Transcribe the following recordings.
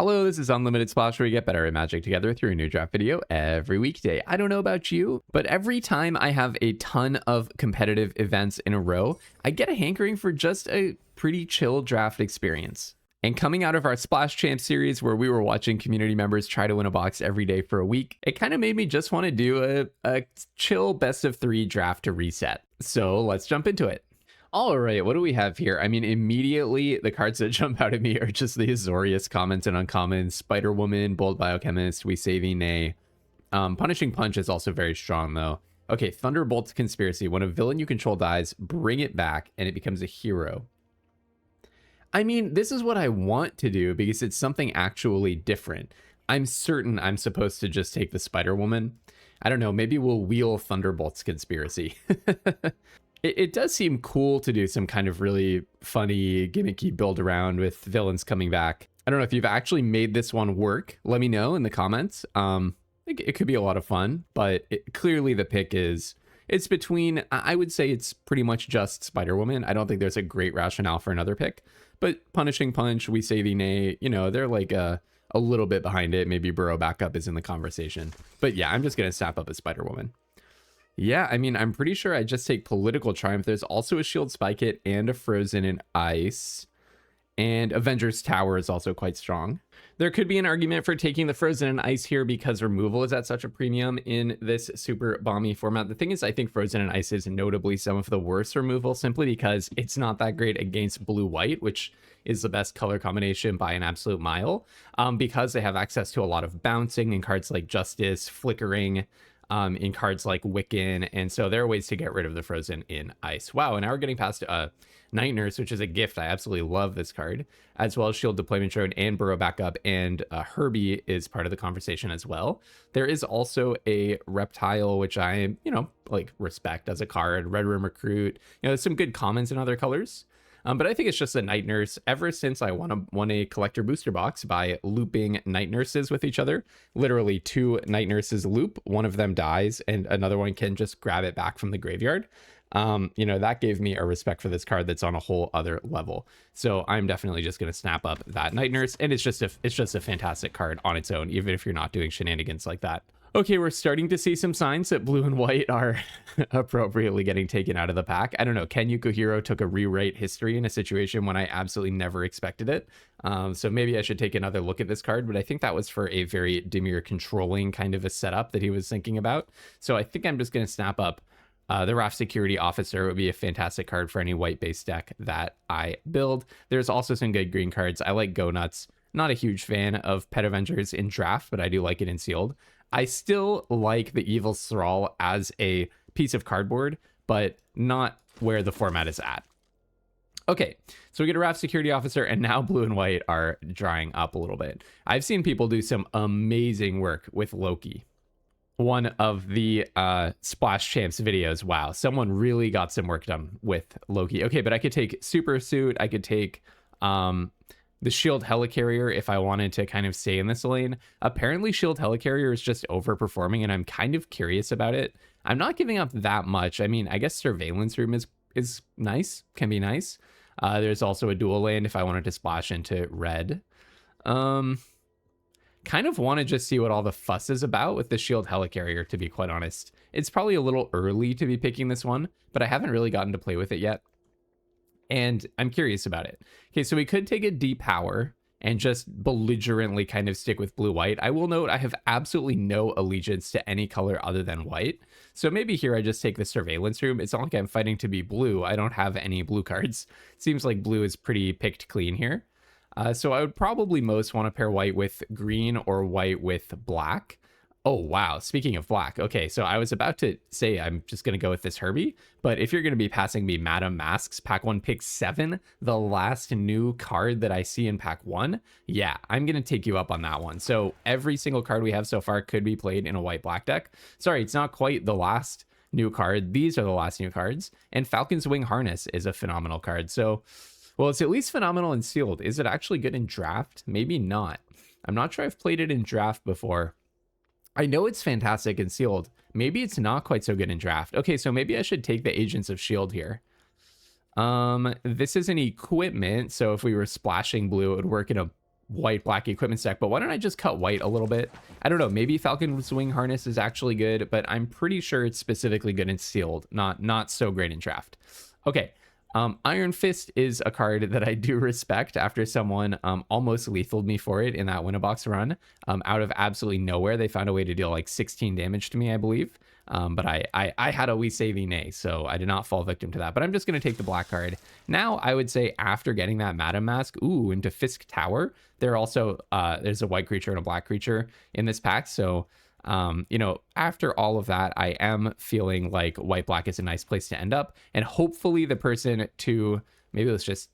Hello, this is Unlimited Splash, where we get better at Magic together through a new draft video every weekday. I don't know about you, but every time I have a ton of competitive events in a row, I get a hankering for just a pretty chill draft experience. And coming out of our Splash Champ series, where we were watching community members try to win a box every day for a week, it kind of made me just want to do a chill best of 3 draft to reset. So let's jump into it. All right, what do we have here? I mean, immediately the cards that jump out at me are just the Azorius commons and uncommons. Spider Woman, Bold Biochemist, We Say Thee Nay. Punishing Punch is also very strong, though. Okay, Thunderbolt's Conspiracy. When a villain you control dies, bring it back, and it becomes a hero. I mean, this is what I want to do because it's something actually different. I'm certain I'm supposed to just take the Spider Woman. I don't know, maybe we'll wheel Thunderbolt's Conspiracy. It does seem cool to do some kind of really funny, gimmicky build around with villains coming back. I don't know if you've actually made this one work. Let me know in the comments. It could be a lot of fun, but clearly the pick is, it's between, I would say it's pretty much just Spider-Woman. I don't think there's a great rationale for another pick, but Punishing Punch, We Say Thee Nay, you know, they're like a little bit behind it. Maybe Burrow Backup is in the conversation. But yeah, I'm just going to snap up a Spider-Woman. Yeah, I mean, I'm pretty sure I just take Political Triumph. There's also a Shield Spy Kit and a Frozen in Ice. And Avengers Tower is also quite strong. There could be an argument for taking the Frozen in Ice here because removal is at such a premium in this super bomby format. The thing is, I think Frozen in Ice is notably some of the worst removal simply because it's not that great against blue-white, which is the best color combination by an absolute mile, because they have access to a lot of bouncing in cards like Justice, Flickering, in cards like Wiccan, and so there are ways to get rid of the Frozen in Ice. Wow, and now we're getting past Night Nurse, which is a gift. I absolutely love this card, as well as Shield Deployment Drone and Burrow Backup, and Herbie is part of the conversation as well. There is also a Reptile, which I, like respect as a card. Red Room Recruit, there's some good commons in other colors. But I think it's just a Night Nurse. Ever since I won a collector booster box by looping Night Nurses with each other, literally 2 Night Nurses loop, one of them dies, and another one can just grab it back from the graveyard. That gave me a respect for this card that's on a whole other level. So I'm definitely just going to snap up that Night Nurse, and it's just a fantastic card on its own, even if you're not doing shenanigans like that. Okay, we're starting to see some signs that blue and white are appropriately getting taken out of the pack. I don't know, Ken Yukuhiro took a rewrite history in a situation when I absolutely never expected it. So maybe I should take another look at this card, but I think that was for a very Dimir controlling kind of a setup that he was thinking about. So I think I'm just going to snap up the Raft Security Officer. Would be a fantastic card for any white-based deck that I build. There's also some good green cards. I like Go Nuts. Not a huge fan of Pet Avengers in draft, but I do like it in sealed. I still like the Evil Thrall as a piece of cardboard, but not where the format is at. Okay, so we get a Raft Security Officer, and now blue and white are drying up a little bit. I've seen people do some amazing work with Loki. One of the Splash Champs videos. Wow, someone really got some work done with Loki. Okay, but I could take Super Suit. I could take the Shield Helicarrier if I wanted to kind of stay in this lane. Apparently Shield Helicarrier is just overperforming, and I'm kind of curious about it. I'm not giving up that much. I mean, I guess Surveillance Room is nice, can be nice. There's also a dual land if I wanted to splash into red. Kind of want to just see what all the fuss is about with the Shield Helicarrier, to be quite honest. It's probably a little early to be picking this one, but I haven't really gotten to play with it yet, and I'm curious about it. Okay, so we could take a depower and just belligerently kind of stick with blue-white. I will note I have absolutely no allegiance to any color other than white. So maybe here I just take the Surveillance Room. It's not like I'm fighting to be blue. I don't have any blue cards. It seems like blue is pretty picked clean here. So I would probably most want to pair white with green or white with black. Oh, wow. Speaking of black. Okay, so I was about to say I'm just going to go with this Herbie, but if you're going to be passing me Madame Masks, pack 1, pick 7, the last new card that I see in pack 1, yeah, I'm going to take you up on that one. So every single card we have so far could be played in a white-black deck. Sorry, it's not quite the last new card. These are the last new cards, and Falcon's Wing Harness is a phenomenal card. So, well, it's at least phenomenal in sealed. Is it actually good in draft? Maybe not. I'm not sure I've played it in draft before. I know it's fantastic in sealed. Maybe it's not quite so good in draft. Okay, so maybe I should take the Agents of S.H.I.E.L.D. here. This is an equipment, so if we were splashing blue, it would work in a white-black equipment stack, but why don't I just cut white a little bit? I don't know, maybe Falcon's Wing Harness is actually good, but I'm pretty sure it's specifically good in sealed, not so great in draft. Okay, Iron Fist is a card that I do respect after someone almost lethaled me for it in that Winnabox run. Out of absolutely nowhere, they found a way to deal like 16 damage to me, I believe. But I had a We Saving Nay, so I did not fall victim to that. But I'm just going to take the black card. Now, I would say after getting that Madam Mask, ooh, into Fisk Tower, there also, there's a white creature and a black creature in this pack. So, you know, after all of that, I am feeling like white-black is a nice place to end up. And hopefully the person to, maybe let's just,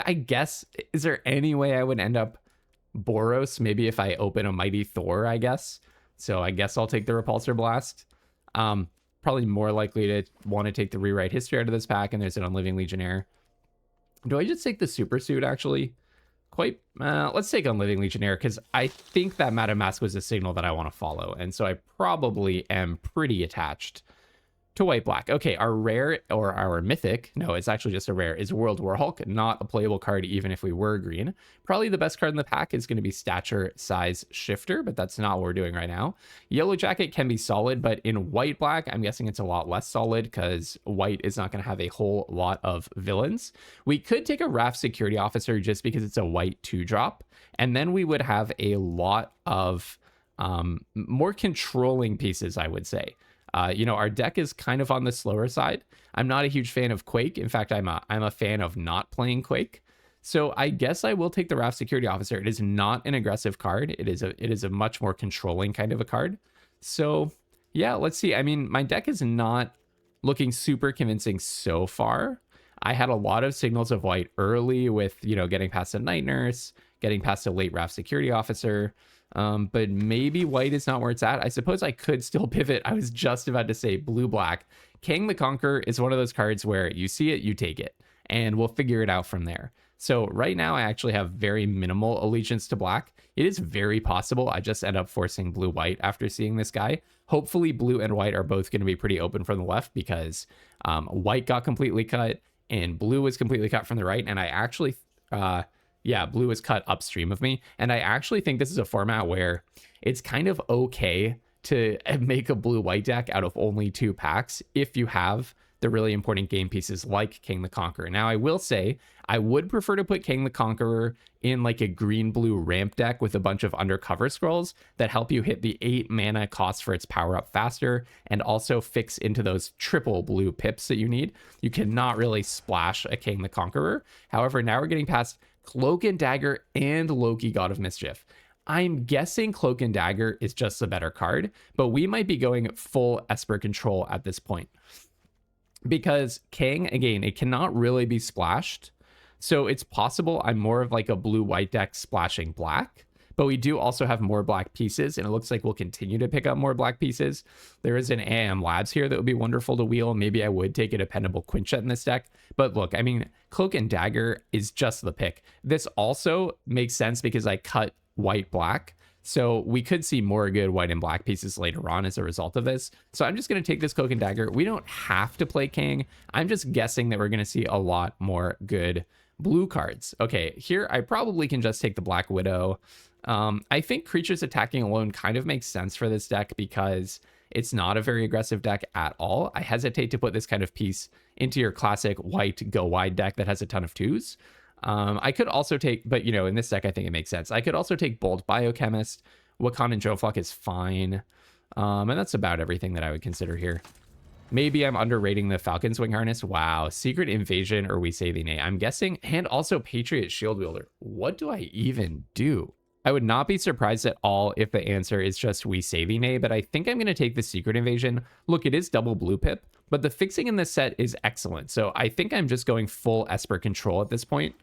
I guess, is there any way I would end up Boros? Maybe if I open a Mighty Thor, I guess. So I guess I'll take the Repulsor Blast. Probably more likely to want to take the Rewrite History out of this pack, and there's an Unliving Legionnaire. Do I just take the Super Suit, actually? Let's take Unliving Legionnaire, because I think that Madam Mask was a signal that I want to follow, and so I probably am pretty attached to white-black. Okay, our rare, or our mythic, no, it's actually just a rare, is World Warhulk, not a playable card even if we were green. Probably the best card in the pack is going to be Stature Size Shifter, but that's not what we're doing right now. Yellow Jacket can be solid, but in white-black, I'm guessing it's a lot less solid because white is not going to have a whole lot of villains. We could take a Raft Security Officer just because it's a white 2-drop, and then we would have a lot of more controlling pieces, I would say. You know, our deck is kind of on the slower side. I'm not a huge fan of Quake. In fact, I'm a fan of not playing Quake. So I guess I will take the Raft Security Officer. It is not an aggressive card. It is a much more controlling kind of a card. So yeah, let's see. I mean, my deck is not looking super convincing so far. I had a lot of signals of white early with, you know, getting past a Night Nurse, getting past a late Raft Security Officer. But maybe white is not where it's at. I suppose I could still pivot. I was just about to say blue-black. King the Conqueror is one of those cards where you see it, you take it, and we'll figure it out from there. So right now I actually have very minimal allegiance to black. It is very possible I just end up forcing blue-white after seeing this guy. Hopefully blue and white are both going to be pretty open from the left because white got completely cut and blue was completely cut from the right. And I actually... yeah, blue is cut upstream of me. And I actually think this is a format where it's kind of okay to make a blue-white deck out of only 2 packs if you have the really important game pieces like King the Conqueror. Now, I will say, I would prefer to put King the Conqueror in like a green-blue ramp deck with a bunch of undercover scrolls that help you hit the 8 mana cost for its power-up faster and also fix into those triple blue pips that you need. You cannot really splash a King the Conqueror. However, now we're getting past Cloak and Dagger and Loki, God of Mischief. I'm guessing Cloak and Dagger is just a better card, but we might be going full Esper control at this point. Because King, again, it cannot really be splashed. So it's possible I'm more of like a blue-white deck splashing black, but we do also have more black pieces, and it looks like we'll continue to pick up more black pieces. There is an AM Labs here that would be wonderful to wheel. Maybe I would take a dependable Quinjet in this deck. But look, I mean, Cloak and Dagger is just the pick. This also makes sense because I cut white-black. So we could see more good white and black pieces later on as a result of this. So I'm just going to take this Cloak and Dagger. We don't have to play King. I'm just guessing that we're going to see a lot more good blue cards. Okay, here I probably can just take the Black Widow. I think creatures attacking alone kind of makes sense for this deck because it's not a very aggressive deck at all. I hesitate to put this kind of piece into your classic white go wide deck that has a ton of 2s. I could also take, but you know, in this deck, I think it makes sense. I could also take Bold Biochemist. Wakandan Joflock is fine. And that's about everything that I would consider here. Maybe I'm underrating the Falcon's Wing Harness. Wow. Secret Invasion or We Say the Nay. I'm guessing. And also Patriot Shield Wielder. What do I even do? I would not be surprised at all if the answer is just We Say the Nay, but I think I'm going to take the Secret Invasion. Look, it is double blue pip, but the fixing in this set is excellent. So I think I'm just going full Esper control at this point.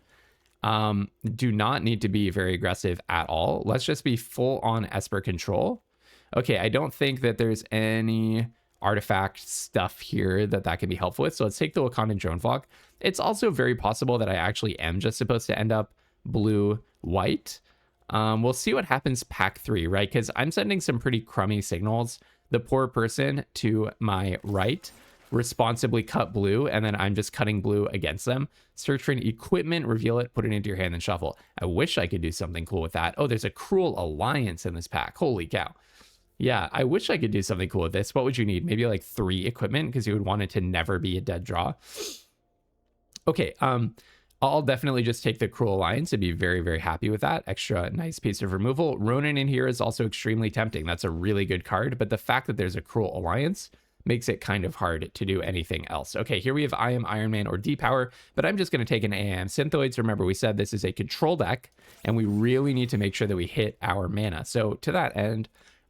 Do not need to be very aggressive at all. Let's just be full on Esper control. Okay, I don't think that there's any artifact stuff here that can be helpful with. So let's take the Wakandan Joflock. It's also very possible that I actually am just supposed to end up blue-white. We'll see what happens pack 3, right? Because I'm sending some pretty crummy signals. The poor person to my right responsibly cut blue, and then I'm just cutting blue against them. Search for an equipment, reveal it, put it into your hand, and shuffle. I wish I could do something cool with that. Oh, there's a cruel alliance in this pack. Holy cow. Yeah, I wish I could do something cool with this. What would you need? Maybe like 3 equipment, because you would want it to never be a dead draw. Okay, I'll definitely just take the Cruel Alliance and be very, very happy with that. Extra nice piece of removal. Ronin in here is also extremely tempting. That's a really good card, but the fact that there's a Cruel Alliance makes it kind of hard to do anything else. Okay, here we have I Am Iron Man or D-Power, but I'm just going to take an AM Synthoids. Remember, we said this is a control deck, and we really need to make sure that we hit our mana. So to that end,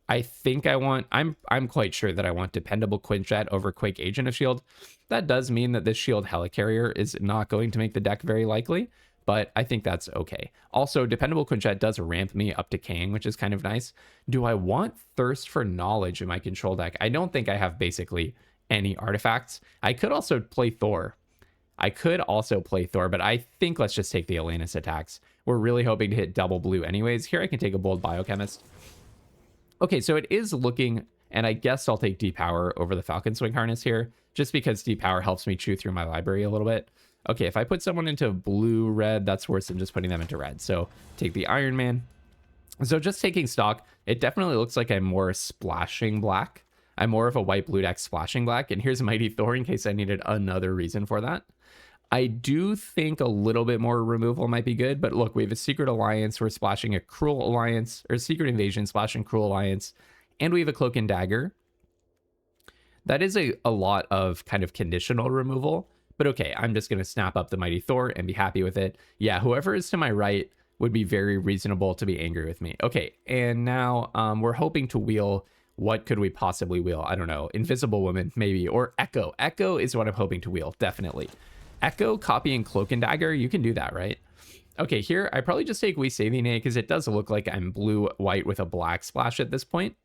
I think I'm quite sure that I want Dependable Quinjet over Quake Agent of S.H.I.E.L.D. That does mean that this Shield Helicarrier is not going to make the deck very likely, but I think that's okay. Also, Dependable Quinjet does ramp me up to King, which is kind of nice. Do I want Thirst for Knowledge in my control deck? I don't think I have basically any artifacts. I could also play Thor. But I think let's just take the Atlantis attacks. We're really hoping to hit double blue anyways. Here I can take a Bold Biochemist. Okay, so it is looking, and I guess I'll take D-Power over the Falcon Swing Harness here, just because D-Power helps me chew through my library a little bit. Okay, if I put someone into blue-red, that's worse than just putting them into red. So take the Iron Man. So just taking stock, it definitely looks like I'm more splashing black. I'm more of a white-blue deck splashing black. And here's Mighty Thor in case I needed another reason for that. I do think a little bit more removal might be good, but look, we have a Secret Alliance. We're splashing a Cruel Alliance, or Secret Invasion, splashing Cruel Alliance, and we have a Cloak and Dagger. That is a lot of kind of conditional removal, but okay, I'm just going to snap up the Mighty Thor and be happy with it. Yeah, whoever is to my right would be very reasonable to be angry with me. Okay, and now we're hoping to wheel. What could we possibly wheel? I don't know. Invisible Woman, maybe, or Echo. Echo is what I'm hoping to wheel, definitely. Echo, copy, and Cloak and Dagger, you can do that, right? Okay, here, I probably just take We Saving A because it does look like I'm blue-white with a black splash at this point.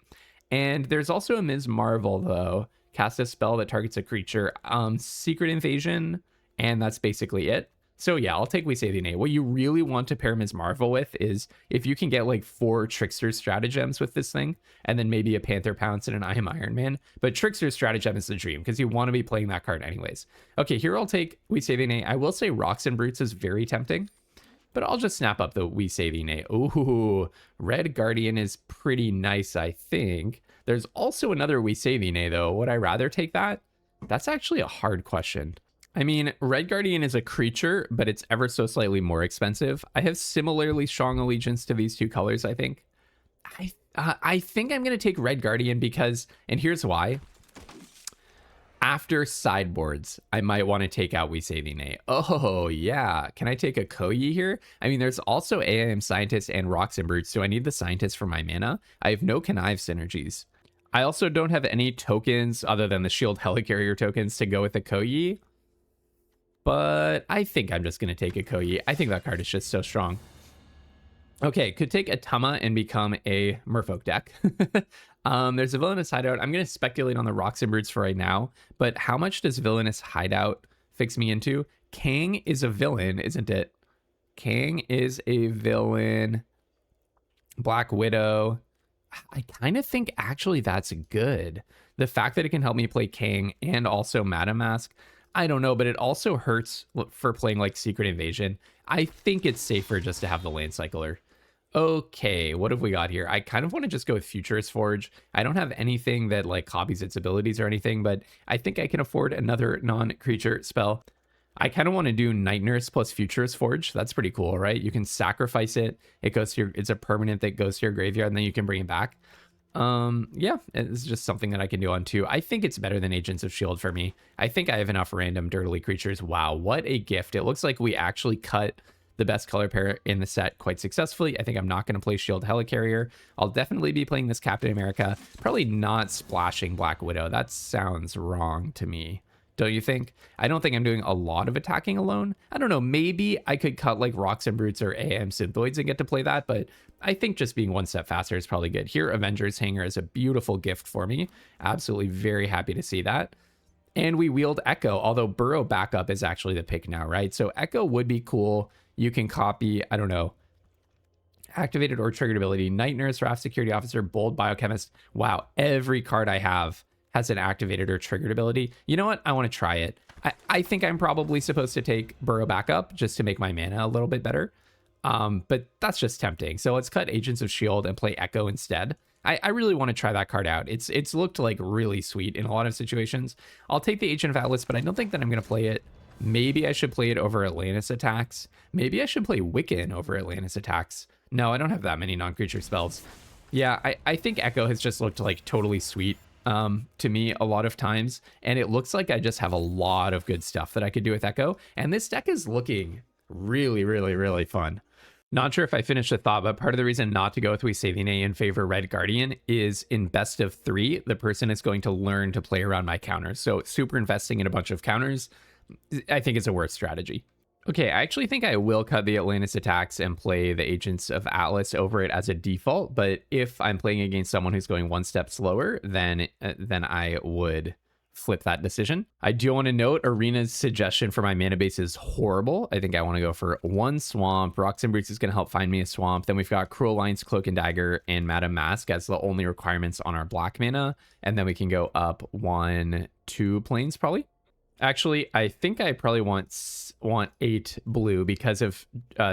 And there's also a Ms. Marvel, though. Cast a spell that targets a creature. Secret Invasion, and that's basically it. So yeah, I'll take We Saving A. What you really want to pair Ms. Marvel with is if you can get like 4 Trickster Stratagems with this thing, and then maybe a Panther Pounce and an I Am Iron Man. But Trickster Stratagem is the dream, because you want to be playing that card anyways. Okay, here I'll take We Saving A. I will say Rocks and Brutes is very tempting, but I'll just snap up the We Saving A. Ooh, Red Guardian is pretty nice, I think. There's also another We Saving A, though. Would I rather take that? That's actually a hard question. I mean, Red Guardian is a creature, but it's ever so slightly more expensive. I have similarly strong allegiance to these two colors, I think. I think I'm going to take Red Guardian because, and here's why. After sideboards, I might want to take out We Saving A. Oh, yeah. Can I take a Koyi here? I mean, there's also AIM Scientist and Rocks and Brutes. Do I need the Scientist for my mana? I have no Connive synergies. I also don't have any tokens other than the Shield Helicarrier tokens to go with the Koyi. But I think I'm just going to take a Koyi. I think that card is just so strong. Okay, could take a Tama and become a Merfolk deck. There's a Villainous Hideout. I'm going to speculate on the Rocks and Brutes for right now, but how much does Villainous Hideout fix me into? Kang is a villain, isn't it? Kang is a villain. Black Widow. I kind of think actually that's good. The fact that it can help me play Kang and also Madam Mask, I don't know, but it also hurts for playing like Secret Invasion. I think it's safer just to have the Land Cycler. Okay, what have we got here? I kind of want to just go with Futurist Forge. I don't have anything that like copies its abilities or anything, but I think I can afford another non-creature spell. I kind of want to do Night Nurse plus Futurist Forge. That's pretty cool, right? You can sacrifice it. It goes to your, it's a permanent that goes to your graveyard, and then you can bring it back. Yeah, it's just something that I can do on too. I think it's better than Agents of S.H.I.E.L.D. for me. I think I have enough random dirtily creatures. Wow, what a gift. It looks like we actually cut the best color pair in the set quite successfully. I think I'm not going to play Shield Helicarrier. I'll definitely be playing this Captain America. Probably not splashing Black Widow. That sounds wrong to me. Don't you think? I don't think I'm doing a lot of attacking alone. I don't know, maybe I could cut like Rocks and Brutes or AM Synthoids and get to play that, but I think just being one step faster is probably good. Here, Avengers Hanger is a beautiful gift for me. Absolutely very happy to see that. And we wield Echo, although Burrow Backup is actually the pick now, right? So Echo would be cool. You can copy, I don't know, activated or triggered ability, Night Nurse, Raft Security Officer, Bold Biochemist. Wow, every card I have has an activated or triggered ability. You know what? I want to try it. I think I'm probably supposed to take Burrow Backup just to make my mana a little bit better. But that's just tempting. So let's cut Agents of S.H.I.E.L.D. and play Echo instead. I really want to try that card out. It's looked like really sweet in a lot of situations. I'll take the Agent of Atlas, but I don't think that I'm going to play it. Maybe I should play it over Atlantis Attacks. Maybe I should play Wiccan over Atlantis Attacks. No, I don't have that many non-creature spells. Yeah, I think Echo has just looked like totally sweet to me a lot of times. And it looks like I just have a lot of good stuff that I could do with Echo. And this deck is looking really, really, really fun. Not sure if I finished the thought, but part of the reason not to go with We Saving A in favor Red Guardian is in best of 3, the person is going to learn to play around my counters. So super investing in a bunch of counters, I think is a worse strategy. Okay, I actually think I will cut the Atlantis Attacks and play the Agents of Atlas over it as a default. But if I'm playing against someone who's going one step slower, then I would flip that decision. I do want to note Arena's suggestion for my mana base is horrible. I think I want to go for 1 swamp. Rocks and Brutes is going to help find me a swamp. Then we've got Cruel Alliance, Cloak and Dagger, and Madame Mask as the only requirements on our black mana. And then we can go up 1, 2 planes probably. Actually, I think I probably want 8 blue because of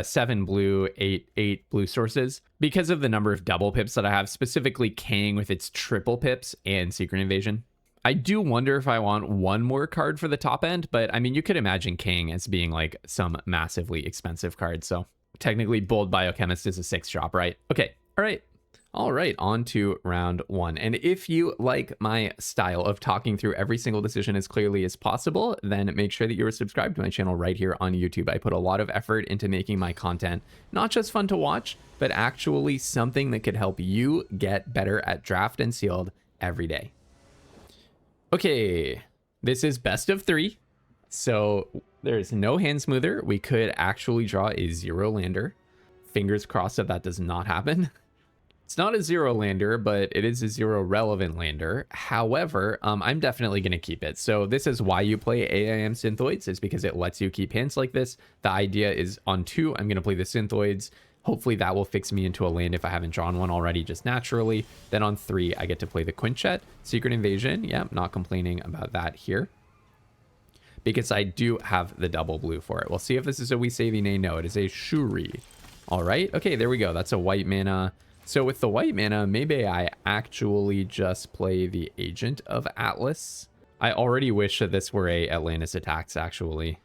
7 blue, 8 blue sources. Because of the number of double pips that I have, specifically Kang with its triple pips and Secret Invasion. I do wonder if I want 1 more card for the top end, but I mean, you could imagine Kang as being like some massively expensive card. So technically Bold Biochemist is a 6 drop, right? Okay. All right, on to round 1. And if you like my style of talking through every single decision as clearly as possible, then make sure that you're subscribed to my channel right here on YouTube. I put a lot of effort into making my content not just fun to watch, but actually something that could help you get better at draft and sealed every day. Okay, this is best of 3. So there's no hand smoother. We could actually draw a 0 lander. Fingers crossed that does not happen. It's not a 0 lander, but it is a 0 relevant lander. However, I'm definitely going to keep it. So this is why you play AIM Synthoids, is because it lets you keep hints like this. The idea is on 2, I'm going to play the Synthoids. Hopefully that will fix me into a land if I haven't drawn one already just naturally. Then on 3, I get to play the Quintet. Secret Invasion, yeah, not complaining about that here. Because I do have the double blue for it. We'll see if this is a We Saving A. No, it is a Shuri. All right, okay, there we go. That's a white mana. So with the white mana, maybe I actually just play the Agent of Atlas. I already wish that this were a Atlantis Attacks, actually.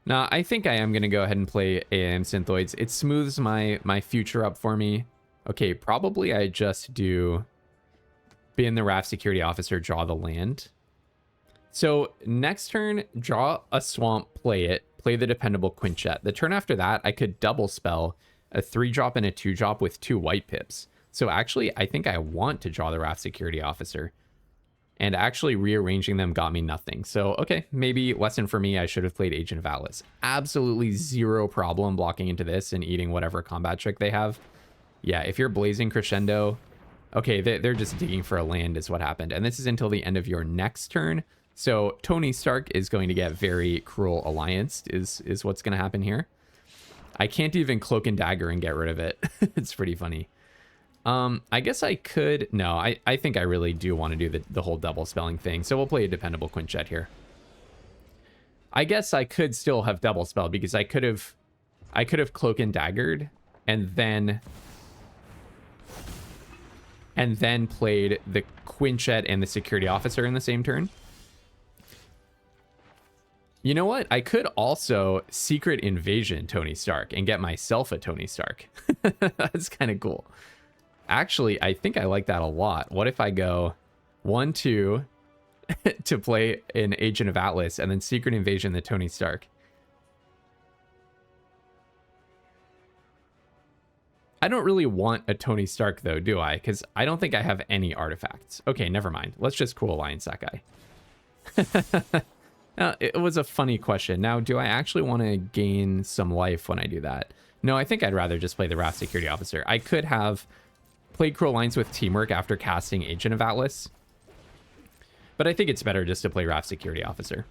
Now, I think I am going to go ahead and play AIM Synthoids. It smooths my future up for me. Okay, probably I just do Bin the Raft Security Officer, draw the land. So next turn, draw a swamp, play it, play the dependable Quintet. The turn after that, I could double spell a 3-drop and a 2-drop with 2 white pips. So actually, I think I want to draw the Raft Security Officer. And actually rearranging them got me nothing. So, okay, maybe lesson for me, I should have played Agent of Atlas. Absolutely 0 problem blocking into this and eating whatever combat trick they have. Yeah, if you're Blazing Crescendo, okay, they're just digging for a land is what happened. And this is until the end of your next turn. So Tony Stark is going to get very Cruel Alliance is what's going to happen here. I can't even Cloak and Dagger and get rid of it. It's pretty funny. I guess I could... No, I think I really do want to do the whole double spelling thing. So we'll play a dependable Quintet here. I guess I could still have double spelled because I could have Cloak and Daggered and then played the Quintet and the Security Officer in the same turn. You know what? I could also Secret Invasion Tony Stark and get myself a Tony Stark. That's kind of cool. Actually, I think I like that a lot. What if I go 1, 2 to play an Agent of Atlas and then Secret Invasion the Tony Stark? I don't really want a Tony Stark though, do I? Because I don't think I have any artifacts. Okay, never mind. Let's just Cruel Alliance that guy. Now, it was a funny question. Now, do I actually want to gain some life when I do that? No, I think I'd rather just play the Raft Security Officer. I could have played Cruel Alliance with Teamwork after casting Agent of Atlas. But I think it's better just to play Raft Security Officer.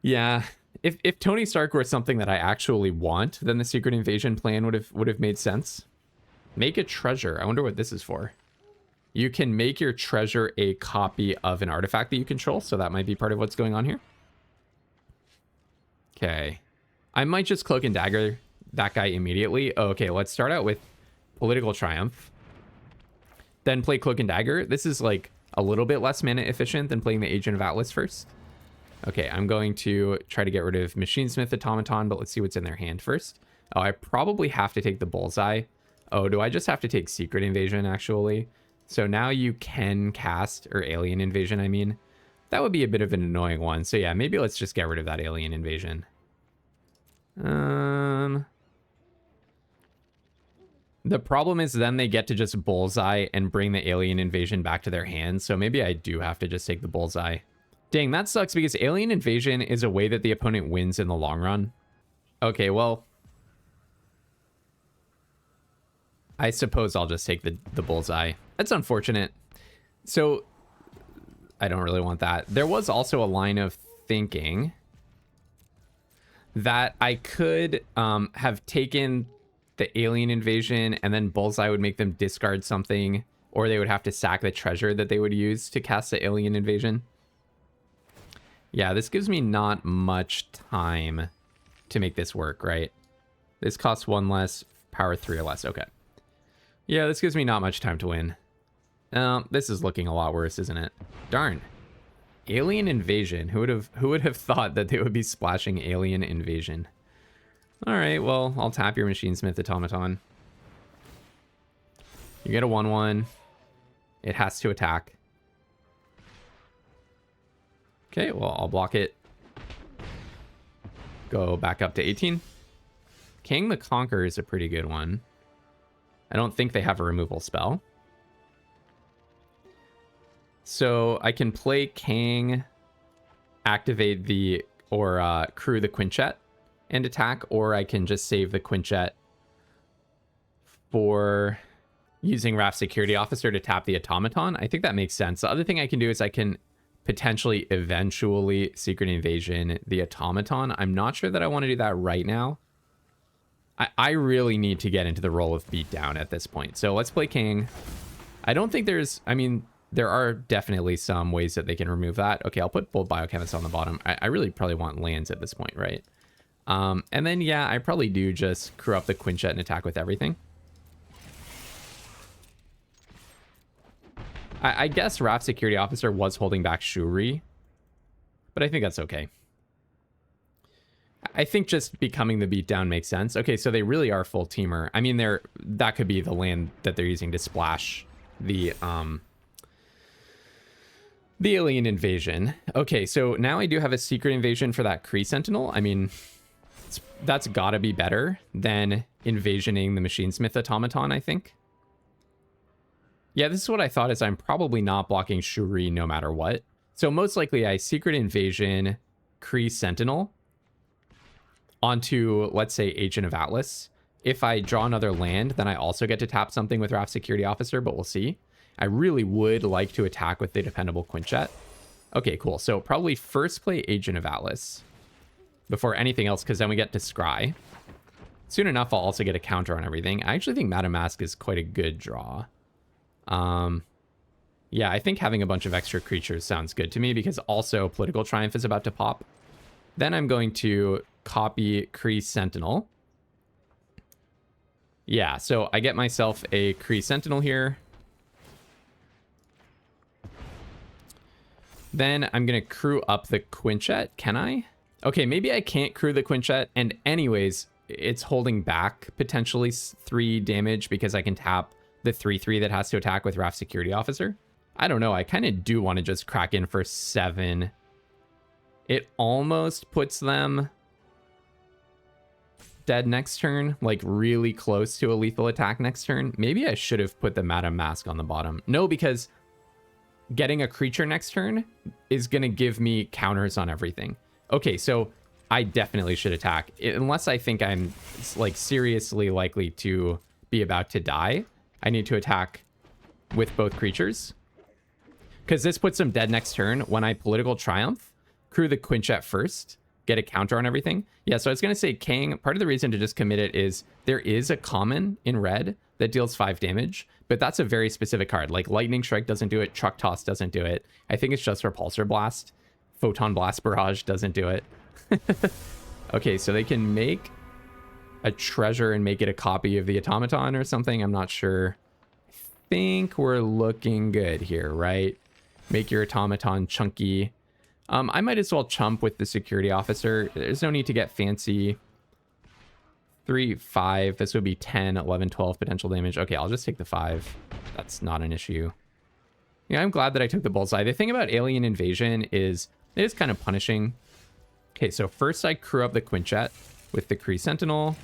Yeah, if Tony Stark were something that I actually want, then the Secret Invasion plan would have made sense. Make a treasure. I wonder what this is for. You can make your treasure a copy of an artifact that you control, so that might be part of what's going on here. Okay. I might just cloak and dagger that guy immediately. Okay, let's start out with Political Triumph. Then play Cloak and Dagger. This is like a little bit less mana efficient than playing the Agent of Atlas first. Okay, I'm going to try to get rid of Machinesmith Automaton, but let's see what's in their hand first. Oh, I probably have to take the Bullseye. Oh, do I just have to take Secret Invasion, actually? So now you can cast, or Alien Invasion, I mean. That would be a bit of an annoying one. So yeah, maybe let's just get rid of that Alien Invasion. The problem is then they get to just Bullseye and bring the Alien Invasion back to their hands. So maybe I do have to just take the Bullseye. Dang, that sucks because Alien Invasion is a way that the opponent wins in the long run. Okay, well, I suppose I'll just take the Bullseye. That's unfortunate. So I don't really want that. There was also a line of thinking that I could have taken the Alien Invasion and then Bullseye would make them discard something, or they would have to sack the treasure that they would use to cast the Alien Invasion. Yeah, this gives me not much time to make this work, right? This costs 1 less, power 3 or less. Okay. Yeah, this gives me not much time to win. This is looking a lot worse, isn't it? Darn. Alien Invasion. Who would have thought that they would be splashing Alien Invasion? All right, well, I'll tap your Machinesmith Automaton. You get a 1/1. It has to attack. Okay, well, I'll block it. Go back up to 18. King the Conqueror is a pretty good one. I don't think they have a removal spell. So I can play King, activate the, or crew the Quinjet and attack, or I can just save the Quinjet for using Raft Security Officer to tap the Automaton. I think that makes sense. The other thing I can do is I can potentially eventually Secret Invasion the Automaton. I'm not sure that I want to do that right now. I really need to get into the role of Beatdown at this point. So let's play King. I don't think there's, I mean, there are definitely some ways that they can remove that. Okay, I'll put Bold Biochemist on the bottom. I really probably want lands at this point, right? And then, yeah, I probably do just crew up the Quinjet and attack with everything. I guess Raft Security Officer was holding back Shuri, but I think that's okay. I think just becoming the Beatdown makes sense. Okay, so they really are full teamer. I mean, that could be the land that they're using to splash the Alien Invasion. Okay, so now I do have a Secret Invasion for that Kree Sentinel. I mean, that's gotta be better than invasioning the Machinesmith Automaton, I think. Yeah, this is what I thought, is I'm probably not blocking Shuri no matter what. So most likely I Secret Invasion Kree Sentinel onto, let's say, Agent of Atlas. If I draw another land, then I also get to tap something with Raft Security Officer, but we'll see. I really would like to attack with the Dependable Quinjet. Okay, cool. So probably first play Agent of Atlas before anything else, because then we get to Scry. Soon enough, I'll also get a counter on everything. I actually think Madame Mask is quite a good draw. Yeah, I think having a bunch of extra creatures sounds good to me, because also Political Triumph is about to pop. Then I'm going to copy Kree Sentinel. Yeah, so I get myself a Kree Sentinel here. Then I'm going to crew up the Quinjet. Can I? Okay, maybe I can't crew the Quinjet. And anyways, it's holding back potentially 3 damage because I can tap the 3/3 that has to attack with Raft Security Officer. I don't know. I kind of do want to just crack in for 7. It almost puts them dead next turn, like really close to a lethal attack next turn. Maybe I should have put the Madame Mask on the bottom. No, because getting a creature next turn is going to give me counters on everything. Okay, so I definitely should attack. Unless I think I'm like seriously likely to be about to die, I need to attack with both creatures. Because this puts them dead next turn when I Political Triumph, crew the Quinjet first, get a counter on everything. Yeah, so I was going to say Kang, part of the reason to just commit it is there is a common in red that deals 5 damage, but that's a very specific card. Like Lightning Strike doesn't do it, Truck Toss doesn't do it. I think it's just Repulsor Blast. Photon Blast Barrage doesn't do it. Okay, so they can make a treasure and make it a copy of the automaton or something. I'm not sure. I think we're looking good here, right? Make your automaton chunky. I might as well chump with the security officer. There's no need to get fancy. 3, 5. This would be 10, 11, 12 potential damage. Okay, I'll just take the 5. That's not an issue. Yeah, I'm glad that I took the bullseye. The thing about Alien Invasion is it is kind of punishing. Okay, so first I crew up the Quinjet with the Kree Sentinel.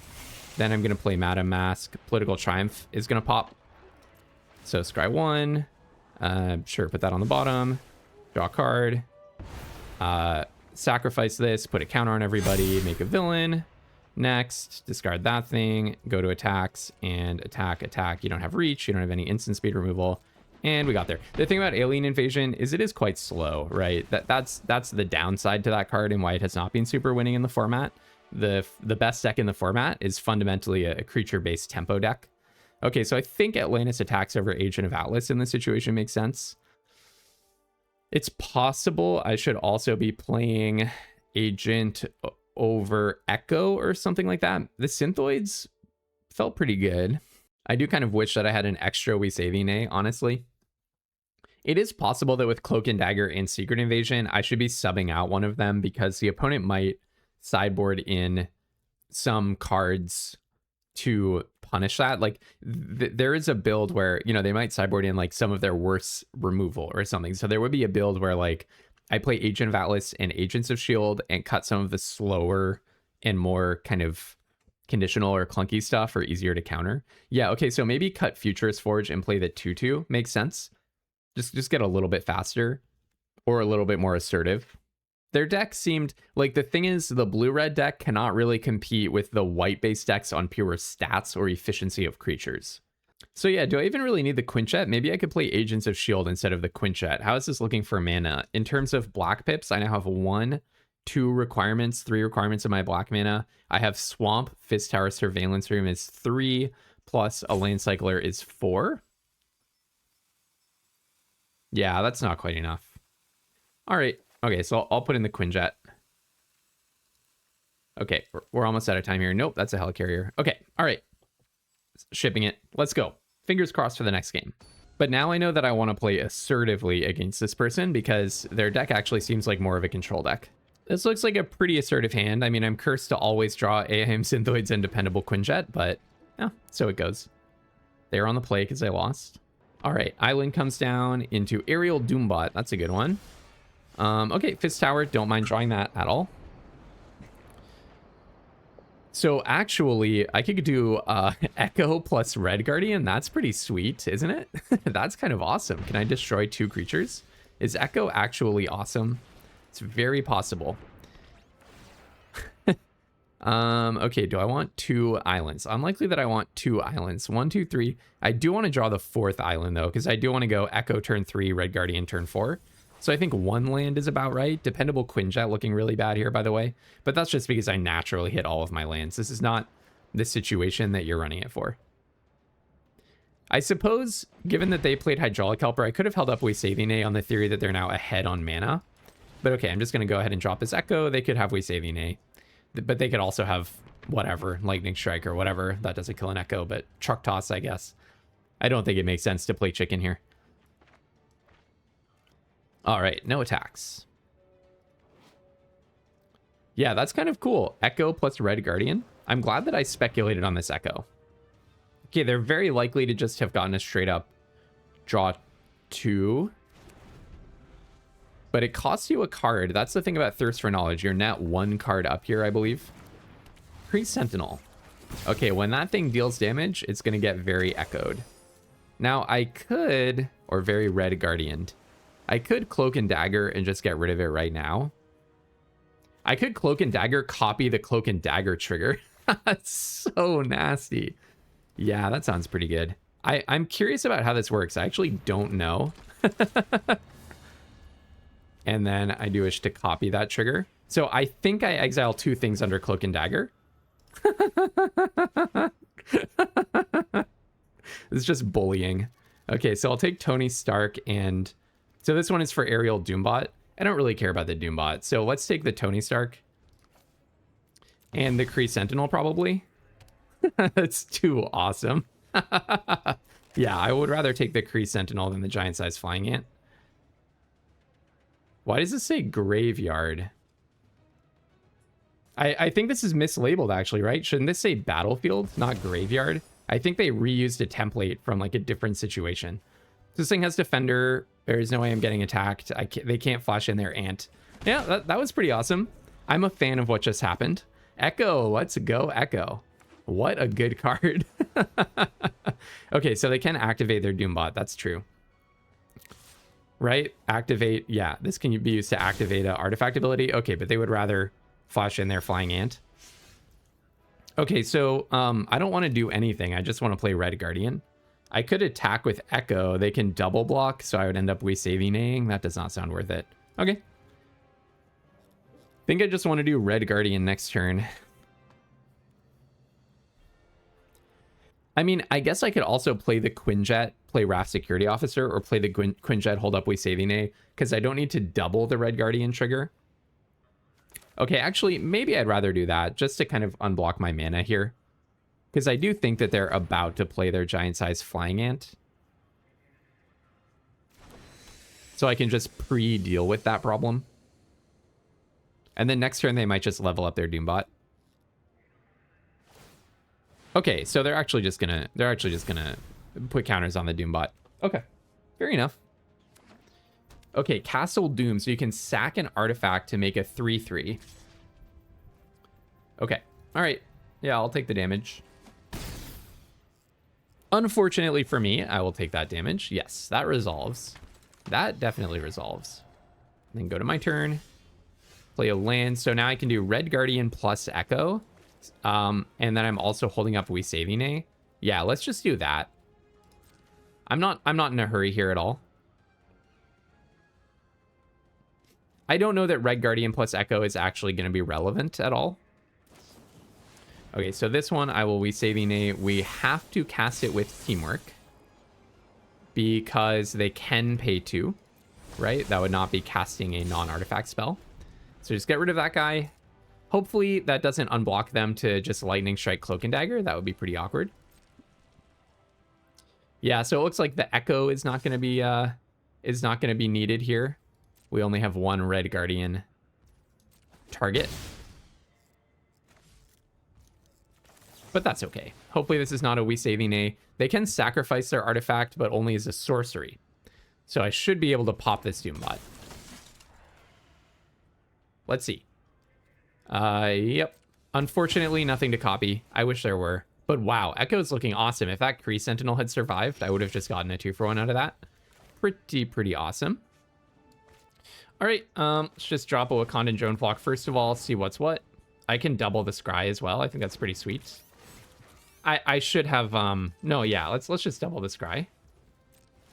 Then I'm going to play Madam Mask. Political Triumph is going to pop. So Scry 1. Sure, put that on the bottom. Draw a card. Sacrifice this. Put a counter on everybody. Make a villain. Next, discard that thing. Go to attacks and attack, attack. You don't have reach. You don't have any instant speed removal. And we got there. The thing about Alien Invasion is it is quite slow, right? That's the downside to that card and why it has not been super winning in the format. The best deck in the format is fundamentally a creature-based tempo deck. Okay, so I think Atlantis attacks over Agent of Atlas in this situation makes sense. It's possible I should also be playing Agent over Echo or something like that. The Synthoids felt pretty good. I do kind of wish that I had an extra We Saving A, honestly. It is possible that with Cloak and Dagger and Secret Invasion, I should be subbing out one of them because the opponent might sideboard in some cards to punish that. Like there is a build where, you know, they might sideboard in like some of their worst removal or something. So there would be a build where like I play Agent of Atlas and Agents of S.H.I.E.L.D. and cut some of the slower and more kind of conditional or clunky stuff or easier to counter. Yeah, okay, so maybe cut Futurist Forge and play the 2/2 makes sense. Just get a little bit faster or a little bit more assertive. Their deck seemed like the thing is the blue-red deck cannot really compete with the white-based decks on pure stats or efficiency of creatures. So yeah, do I even really need the Quinjet? Maybe I could play Agents of S.H.I.E.L.D. instead of the Quinjet. How is this looking for mana? In terms of black pips, I now have 1, 2 requirements, 3 requirements of my black mana. I have Swamp, Fist Tower, Surveillance Room is 3, plus a Land Cycler is 4. Yeah, that's not quite enough. All right. Okay, so I'll put in the Quinjet. Okay, we're almost out of time here. Nope, that's a Helicarrier. Okay, all right. Shipping it. Let's go. Fingers crossed for the next game. But now I know that I want to play assertively against this person because their deck actually seems like more of a control deck. This looks like a pretty assertive hand. I mean, I'm cursed to always draw AIM Synthoids and Dependable Quinjet, but yeah, so it goes. They're on the play because I lost. All right, Island comes down into Aerial Doombot. That's a good one. Okay, Fist Tower, don't mind drawing that at all. So actually, I could do Echo plus Red Guardian. That's pretty sweet, isn't it? That's kind of awesome. Can I destroy 2 creatures? Is Echo actually awesome? It's very possible. Okay, do I want 2 islands? Unlikely that I want 2 islands. 1, 2, 3. I do want to draw the 4th island, though, because I do want to go Echo turn 3, Red Guardian turn 4. So I think 1 land is about right. Dependable Quinjet looking really bad here, by the way. But that's just because I naturally hit all of my lands. This is not the situation that you're running it for. I suppose, given that they played Hydraulic Helper, I could have held up We Saving A on the theory that they're now ahead on mana. But okay, I'm just going to go ahead and drop this Echo. They could have We Saving A. But they could also have whatever, Lightning Strike or whatever. That doesn't kill an Echo, but Truck Toss, I guess. I don't think it makes sense to play chicken here. All right, no attacks. Yeah, that's kind of cool. Echo plus Red Guardian. I'm glad that I speculated on this Echo. Okay, they're very likely to just have gotten a straight up draw 2. But it costs you a card. That's the thing about Thirst for Knowledge. You're net 1 card up here, I believe. Kree Sentinel. Okay, when that thing deals damage, it's going to get very echoed. Now, I could, or very Red Guardian. I could Cloak and Dagger and just get rid of it right now. I could Cloak and Dagger, copy the Cloak and Dagger trigger. That's so nasty. Yeah, that sounds pretty good. I'm curious about how this works. I actually don't know. And then I do wish to copy that trigger. So I think I exile 2 things under Cloak and Dagger. This is just bullying. Okay, so I'll take Tony Stark and... So this one is for Aerial Doombot. I don't really care about the Doombot. So let's take the Tony Stark. And the Kree Sentinel, probably. That's too awesome. Yeah, I would rather take the Kree Sentinel than the giant-sized flying ant. Why does this say Graveyard? I think this is mislabeled, actually, right? Shouldn't this say Battlefield, not Graveyard? I think they reused a template from, like, a different situation. This thing has Defender. There's no way I'm getting attacked. They can't flash in their ant. Yeah, that was pretty awesome. I'm a fan of what just happened. Echo, let's go Echo. What a good card. Okay, so they can activate their Doombot. That's true. Right? Activate. Yeah, this can be used to activate an artifact ability. Okay, but they would rather flash in their flying ant. Okay, so I don't want to do anything. I just want to play Red Guardian. I could attack with Echo. They can double block, so I would end up Wisavinaing. That does not sound worth it. Okay. Think I just want to do Red Guardian next turn. I mean, I guess I could also play the Quinjet, play Raft Security Officer, or play the Quinjet, hold up Wisavinae, because I don't need to double the Red Guardian trigger. Okay, actually, maybe I'd rather do that, just to kind of unblock my mana here. Because I do think that they're about to play their giant-sized flying ant. So I can just pre-deal with that problem. And then next turn, they might just level up their Doombot. Okay, so they're actually just gonna put counters on the Doombot. Okay, fair enough. Okay, Castle Doom. So you can sack an artifact to make a 3/3. Okay, all right. Yeah, I'll take the damage. Unfortunately for me, I will take that damage. Yes, that resolves. That definitely resolves. Then go to my turn. Play a land. So now I can do Red Guardian plus Echo. And then I'm also holding up Wisavinae. Yeah, let's just do that. I'm not in a hurry here at all. I don't know that Red Guardian plus Echo is actually going to be relevant at all. Okay, so this one I will Wisavinae. We have to cast it with Teamwork because they can pay 2, right? That would not be casting a non-artifact spell. So just get rid of that guy. Hopefully that doesn't unblock them to just Lightning Strike Cloak and Dagger. That would be pretty awkward. Yeah, so it looks like the Echo is not going to be needed here. We only have one Red Guardian target. But that's okay. Hopefully this is not a Wisavinae. They can sacrifice their artifact, but only as a sorcery. So I should be able to pop this Doombot. Let's see. Yep. Unfortunately, nothing to copy. I wish there were. But wow, Echo's looking awesome. If that Kree Sentinel had survived, I would have just gotten a 2-for-1 out of that. Pretty awesome. All right, let's just drop a Wakandan drone flock first of all, see what's what. I can double the scry as well. I think that's pretty sweet. I should have, no, yeah, let's just double the scry.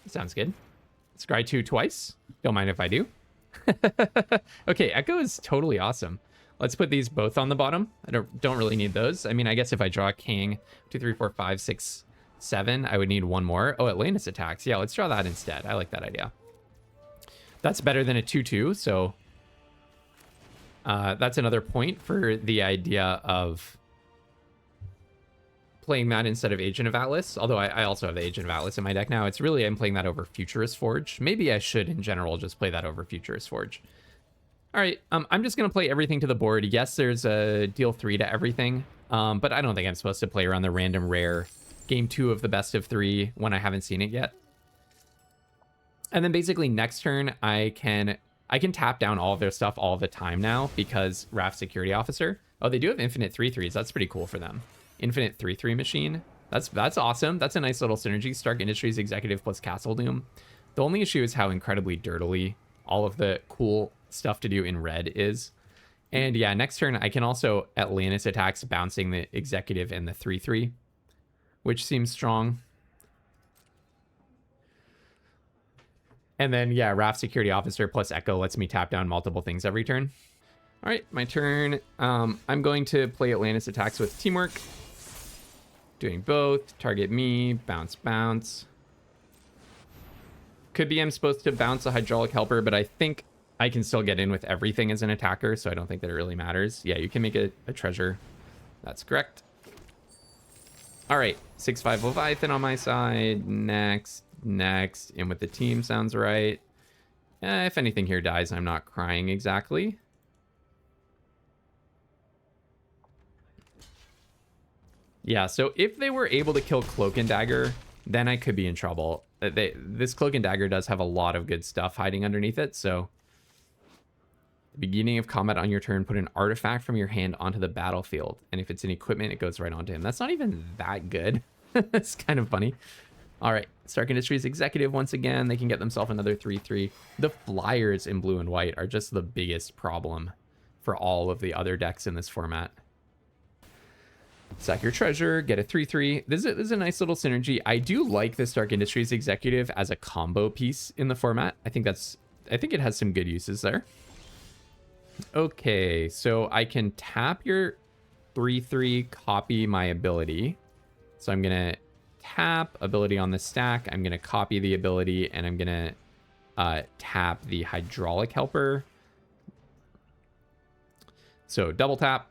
Sounds good. Scry 2 twice. Don't mind if I do. Okay, Echo is totally awesome. Let's put these both on the bottom. I don't really need those. I mean, I guess if I draw a king, 2, 3, 4, 5, 6, 7, I would need one more. Oh, Atlantis attacks. Yeah, let's draw that instead. I like that idea. That's better than a 2/2, so that's another point for the idea of playing that instead of Agent of Atlas. Although I also have the Agent of Atlas in my deck now. It's really, I'm playing that over Futurist Forge. Maybe I should, in general, just play that over Futurist Forge. All right, I'm just going to play everything to the board. Yes, there's a deal 3 to everything, but I don't think I'm supposed to play around the random rare game 2 of the best of 3 when I haven't seen it yet. And then basically next turn, I can tap down all of their stuff all the time now because Raft Security Officer. Oh, they do have infinite 3/3s. That's pretty cool for them. Infinite 3/3 machine. That's awesome. That's a nice little synergy. Stark Industries Executive plus Castle Doom. The only issue is how incredibly dirtily all of the cool stuff to do in red is. And yeah, next turn I can also Atlantis attacks bouncing the Executive and the 3/3, which seems strong. And then, yeah, Raft Security Officer plus Echo lets me tap down multiple things every turn. All right, my turn. I'm going to play Atlantis attacks with teamwork. Doing both. Target me. Bounce, bounce. Could be I'm supposed to bounce a hydraulic helper, but I think I can still get in with everything as an attacker, so I don't think that it really matters. Yeah, you can make a treasure. That's correct. All right, 6-5 Leviathan on my side. Next. In with the team sounds right. If anything here dies, I'm not crying exactly. Yeah, so if they were able to kill Cloak and Dagger, then I could be in trouble. This Cloak and Dagger does have a lot of good stuff hiding underneath it, so... The beginning of combat on your turn, put an artifact from your hand onto the battlefield. And if it's an equipment, it goes right onto him. That's not even that good. It's kind of funny. All right, Stark Industries Executive once again. They can get themselves another 3/3. The flyers in blue and white are just the biggest problem for all of the other decks in this format. Sack your treasure, get a 3/3. This is a nice little synergy. I do like the Stark Industries Executive as a combo piece in the format. I think it has some good uses there. Okay, so I can tap your 3/3, copy my ability. So I'm gonna tap ability on the stack. I'm gonna copy the ability, and I'm gonna tap the hydraulic helper. So double tap.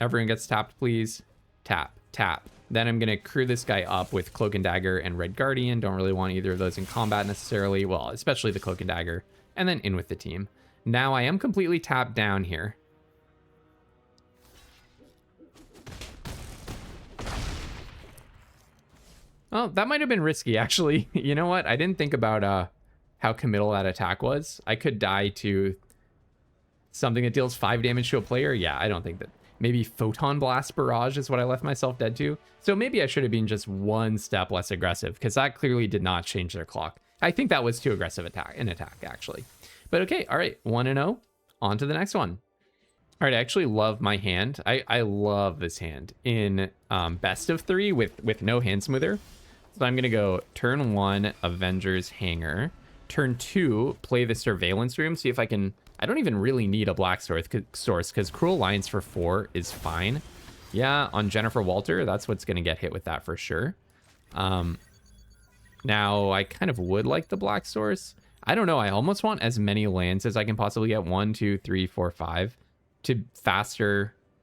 Everyone gets tapped, please. Tap, tap. Then I'm gonna crew this guy up with Cloak and Dagger and Red Guardian. Don't really want either of those in combat necessarily. Well, especially the Cloak and Dagger. And then in with the team. Now I am completely tapped down here. Oh, that might have been risky, actually. You know what? I didn't think about how committal that attack was. I could die to something that deals 5 damage to a player. Yeah, I don't think that. Maybe Photon Blast Barrage is what I left myself dead to. So maybe I should have been just one step less aggressive, because that clearly did not change their clock. I think that was too aggressive an attack, actually. But okay, all right, 1-0. On to the next one. All right, I actually love my hand. I love this hand in best of 3 with no hand smoother. So I'm going to go turn 1, Avengers Hangar. Turn 2, play the Surveillance Room, see if I can... I don't even really need a black source because Cruel Alliance for 4 is fine. Yeah, on Jennifer Walter, that's what's going to get hit with that for sure. Now, I kind of would like the black source. I don't know. I almost want as many lands as I can possibly get. 1, 2, 3, 4, 5 to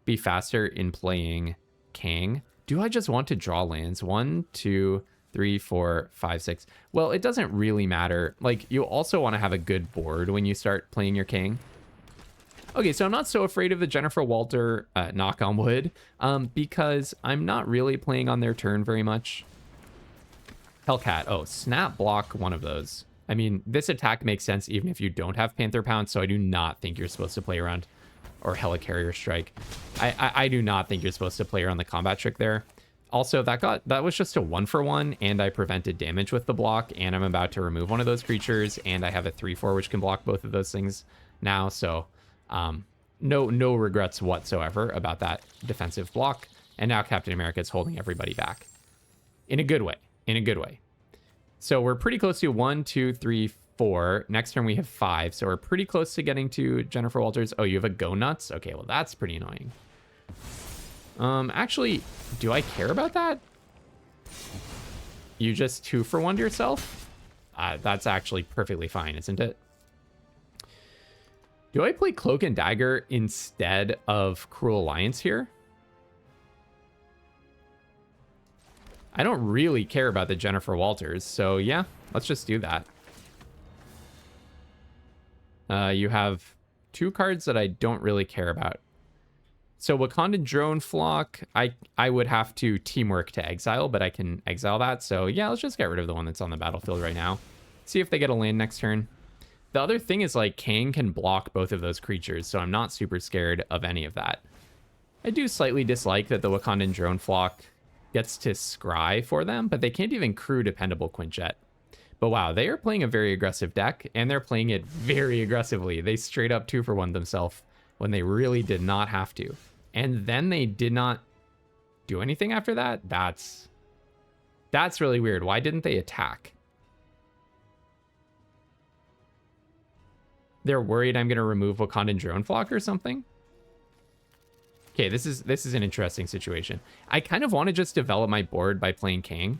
be faster in playing Kang. Do I just want to draw lands? 1, 2, 3, 4, 5, 6. Well, it doesn't really matter. Like, you also want to have a good board when you start playing your Kang. Okay, so I'm not so afraid of the Jennifer Walter, knock on wood, because I'm not really playing on their turn very much. Hellcat. Oh, snap block one of those. I mean, this attack makes sense even if you don't have Panther Pounce, so I do not think you're supposed to play around, or Helicarrier Strike. I do not think you're supposed to play around the combat trick there. Also, that was just a 1-for-1, and I prevented damage with the block, and I'm about to remove one of those creatures, and I have a 3/4 which can block both of those things now, so no regrets whatsoever about that defensive block. And now Captain America is holding everybody back. In a good way. In a good way. So we're pretty close to 1, 2, 3, 4. Next turn we have 5, so we're pretty close to getting to Jennifer Walters. Oh, you have a Go Nuts? Okay, well that's pretty annoying. Actually, do I care about that? You just 2-for-1 to yourself? That's actually perfectly fine, isn't it? Do I play Cloak and Dagger instead of Cruel Alliance here? I don't really care about the Jennifer Walters, so yeah, let's just do that. You have 2 cards that I don't really care about. So Wakandan Drone Flock, I would have to teamwork to exile, but I can exile that. So yeah, let's just get rid of the one that's on the battlefield right now. See if they get a land next turn. The other thing is, like, Kang can block both of those creatures, so I'm not super scared of any of that. I do slightly dislike that the Wakandan Drone Flock gets to scry for them, but they can't even crew Dependable Quinjet. But wow, they are playing a very aggressive deck, and they're playing it very aggressively. They straight up 2-for-1 themselves when they really did not have to. And then they did not do anything after that? That's really weird. Why didn't they attack? They're worried I'm going to remove Wakandan Drone Flock or something? Okay, this is an interesting situation. I kind of want to just develop my board by playing king.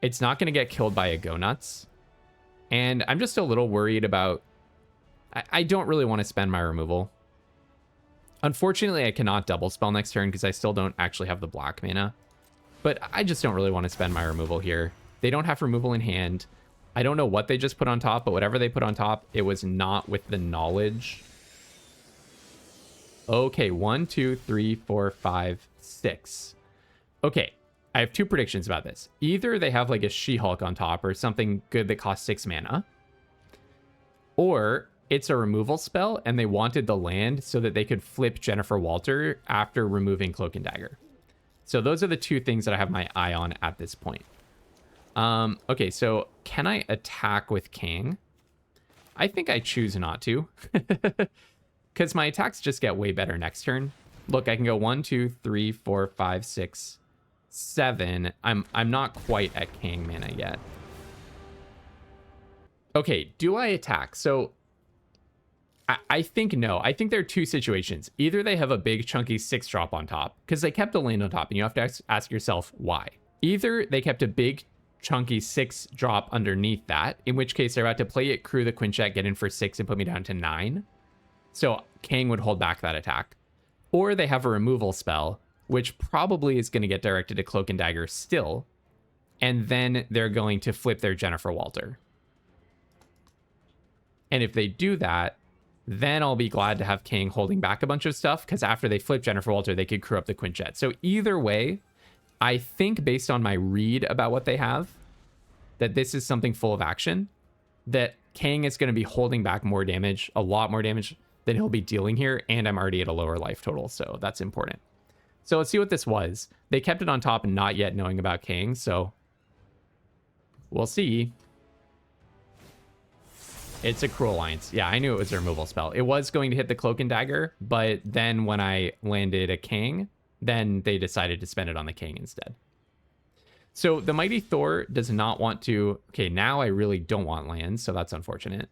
It's not going to get killed by a go nuts. And I'm just a little worried about... I don't really want to spend my removal. Unfortunately, I cannot double spell next turn because I still don't actually have the black mana. But I just don't really want to spend my removal here. They don't have removal in hand. I don't know what they just put on top, but whatever they put on top, it was not with the knowledge. Okay, 1, 2, 3, 4, 5, 6. Okay, I have two predictions about this. Either they have like a She-Hulk on top or something good that costs 6 mana. Or it's a removal spell and they wanted the land so that they could flip Jennifer Walter after removing Cloak and Dagger. So those are the two things that I have my eye on at this point. Okay, so can I attack with King? I think I choose not to. Because my attacks just get way better next turn. Look, I can go 1, 2, 3, 4, 5, 6, 7. I'm not quite at King mana yet. Okay, do I attack? So I think no. I think there are two situations. Either they have a big chunky 6-drop on top, because they kept a land on top, and you have to ask yourself why. Either they kept a big chunky 6-drop underneath that, in which case they're about to play it, crew the Quinjet, get in for 6, and put me down to 9. So Kang would hold back that attack. Or they have a removal spell, which probably is going to get directed to Cloak and Dagger still, and then they're going to flip their Jennifer Walter. And if they do that, then I'll be glad to have King holding back a bunch of stuff, because after they flip Jennifer Walter, they could crew up the Quinjet. So either way, I think based on my read about what they have, that this is something full of action, that King is going to be holding back more damage, a lot more damage than he'll be dealing here, and I'm already at a lower life total, so that's important. So let's see what this was. They kept it on top and not yet knowing about King, so we'll see. It's a Cruel Alliance. Yeah, I knew it was a removal spell. It was going to hit the Cloak and Dagger, but then when I landed a King, then they decided to spend it on the King instead. So the Mighty Thor does not want to... Okay, now I really don't want lands, so that's unfortunate.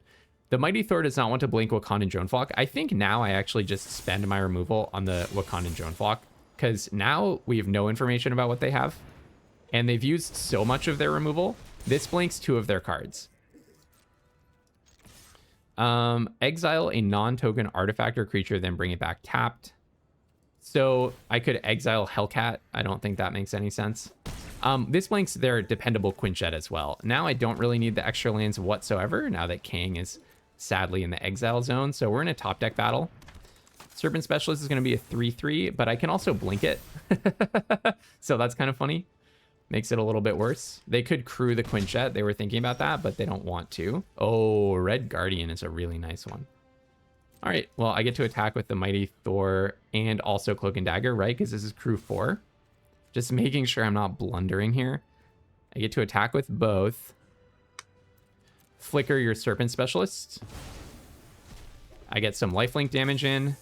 The Mighty Thor does not want to blink Wakandan Drone Flock. I think now I actually just spend my removal on the Wakandan Drone Flock, because now we have no information about what they have, and they've used so much of their removal. This blinks 2 of their cards. Exile a non-token artifact or creature, then bring it back tapped. So I could exile Hellcat. I don't think that makes any sense. This blinks their dependable Quinjet as well. Now I don't really need the extra lands whatsoever, now that King is sadly in the exile zone. So we're in a top deck battle. Serpent Specialist is going to be a 3/3, but I can also blink it. So that's kind of funny. Makes it a little bit worse. They could crew the Quinjet. They were thinking about that, but they don't want to. Oh, Red Guardian is a really nice one. All right, well, I get to attack with the Mighty Thor and also Cloak and Dagger, right? Because this is crew 4. Just making sure I'm not blundering here. I get to attack with both. Flicker your Serpent Specialist. I get some lifelink damage in.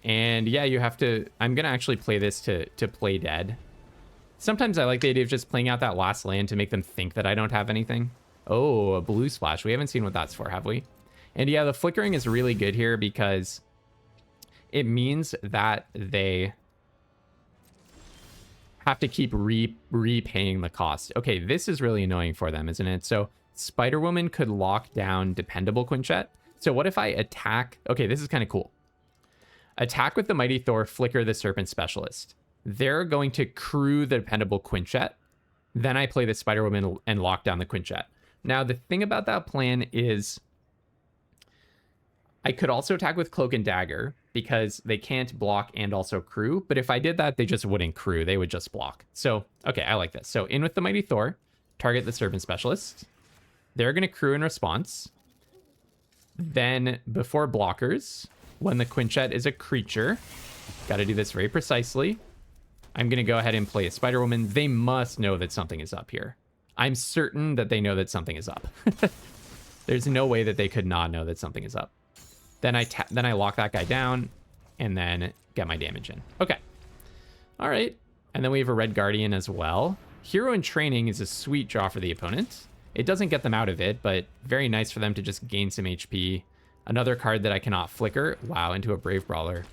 And yeah, you have to... I'm going to actually play this to play dead. Sometimes I like the idea of just playing out that last land to make them think that I don't have anything. Oh, a blue splash. We haven't seen what that's for, have we? And yeah, the flickering is really good here because it means that they have to keep repaying the cost. Okay, this is really annoying for them, isn't it? So Spider-Woman could lock down dependable Quinjet. So what if I attack? Okay, this is kind of cool. Attack with the Mighty Thor, flicker the Serpent Specialist. They're going to crew the dependable Quinjet. Then I play the Spider-Woman and lock down the Quinjet. Now, the thing about that plan is I could also attack with Cloak and Dagger because they can't block and also crew. But if I did that, they just wouldn't crew. They would just block. So, okay, I like this. So in with the Mighty Thor, target the Serpent Specialist. They're going to crew in response. Then before blockers, when the Quinjet is a creature, got to do this very precisely. I'm going to go ahead and play a Spider-Woman. They must know that something is up here. I'm certain that they know that something is up. There's no way that they could not know that something is up. Then I lock that guy down and then get my damage in. Okay. All right. And then we have a Red Guardian as well. Hero in Training is a sweet draw for the opponent. It doesn't get them out of it, but very nice for them to just gain some HP. Another card that I cannot flicker. Wow, into a Brave Brawler.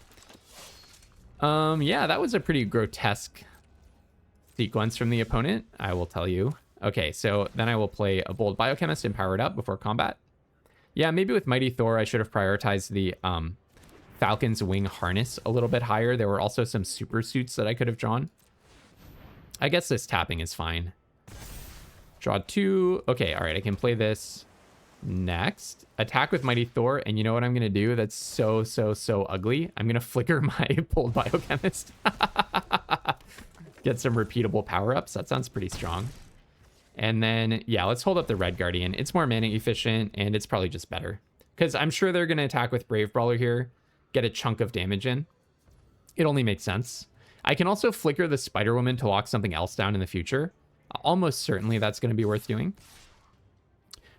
Yeah, that was a pretty grotesque sequence from the opponent, I will tell you. Okay, so then I will play a Bold Biochemist and power it up before combat. Yeah, maybe with Mighty Thor, I should have prioritized the Falcon's Wing Harness a little bit higher. There were also some super suits that I could have drawn. I guess this tapping is fine. Draw 2. Okay, all right, I can play this next. Attack with Mighty Thor, and you know what I'm going to do that's so ugly? I'm going to flicker my Bold Biochemist. Get some repeatable power-ups. That sounds pretty strong. And then, yeah, let's hold up the Red Guardian. It's more mana efficient, and it's probably just better. Because I'm sure they're going to attack with Brave Brawler here, get a chunk of damage in. It only makes sense. I can also flicker the Spider-Woman to lock something else down in the future. Almost certainly that's going to be worth doing.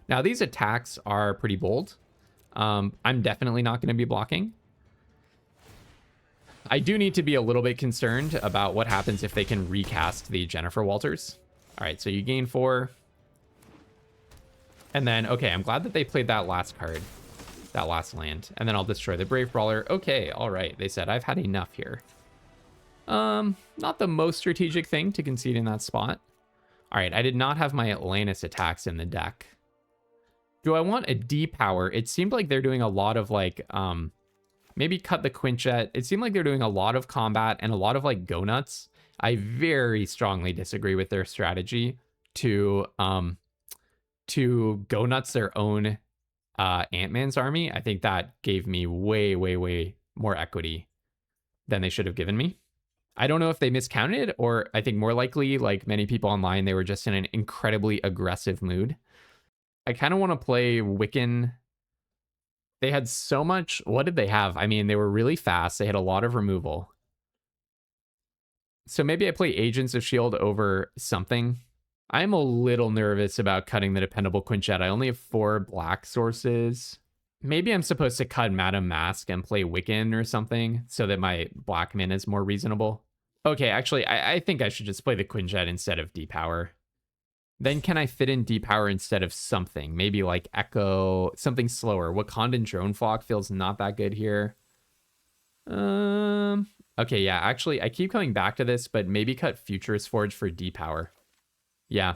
Now, these attacks are pretty bold. I'm definitely not going to be blocking. I do need to be a little bit concerned about what happens if they can recast the Jennifer Walters. All right, so you gain 4. And then, okay, I'm glad that they played that last card, that last land. And then I'll destroy the Brave Brawler. Okay, all right. They said I've had enough here. Not the most strategic thing to concede in that spot. All right, I did not have my Atlantis attacks in the deck. Do I want a D-Power? It seemed like they're doing a lot of, like, maybe cut the Quinjet. It seemed like they're doing a lot of combat and a lot of, like, go nuts. I very strongly disagree with their strategy to go nuts their own Ant-Man's army. I think that gave me way more equity than they should have given me. I don't know if they miscounted, or I think more likely, like many people online, they were just in an incredibly aggressive mood. I kind of want to play Wiccan. They had so much. What did they have? I mean, they were really fast. They had a lot of removal. So maybe I play Agents of S.H.I.E.L.D. over something. I'm a little nervous about cutting the Dependable Quinjet. I only have 4 black sources. Maybe I'm supposed to cut Madame Mask and play Wiccan or something so that my black min is more reasonable. Okay, actually, I think I should just play the Quinjet instead of D-Power. Then can I fit in D-Power instead of something? Maybe like Echo, something slower. Wakandan Drone Flock feels not that good here. Okay, yeah, actually, I keep coming back to this, but maybe cut Futurist Forge for D-Power. Yeah.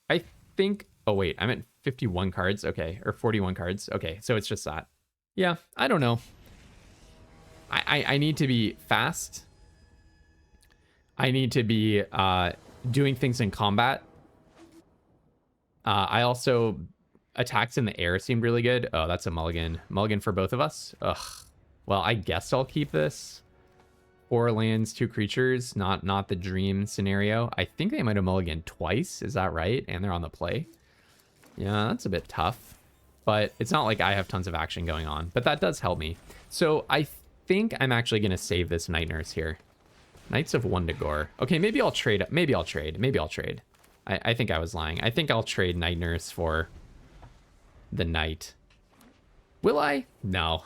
I think... Oh, wait, I'm at 51 cards. Okay, or 41 cards. Okay, so it's just that. Yeah, I don't know. I need to be fast. I need to be doing things in combat. I also... Attacks in the air seemed really good. Oh, that's a mulligan. Mulligan for both of us? Ugh. Well, I guess I'll keep this. 4 lands, 2 creatures. Not the dream scenario. I think they might have mulliganed twice. Is that right? And they're on the play. Yeah, that's a bit tough. But it's not like I have tons of action going on. But that does help me. So I think I'm actually going to save this Night Nurse here. Knights of Wundagore. Okay, maybe I'll trade. Maybe I'll trade. I think I was lying. I think I'll trade Night Nurse for the Knight. Will I? No.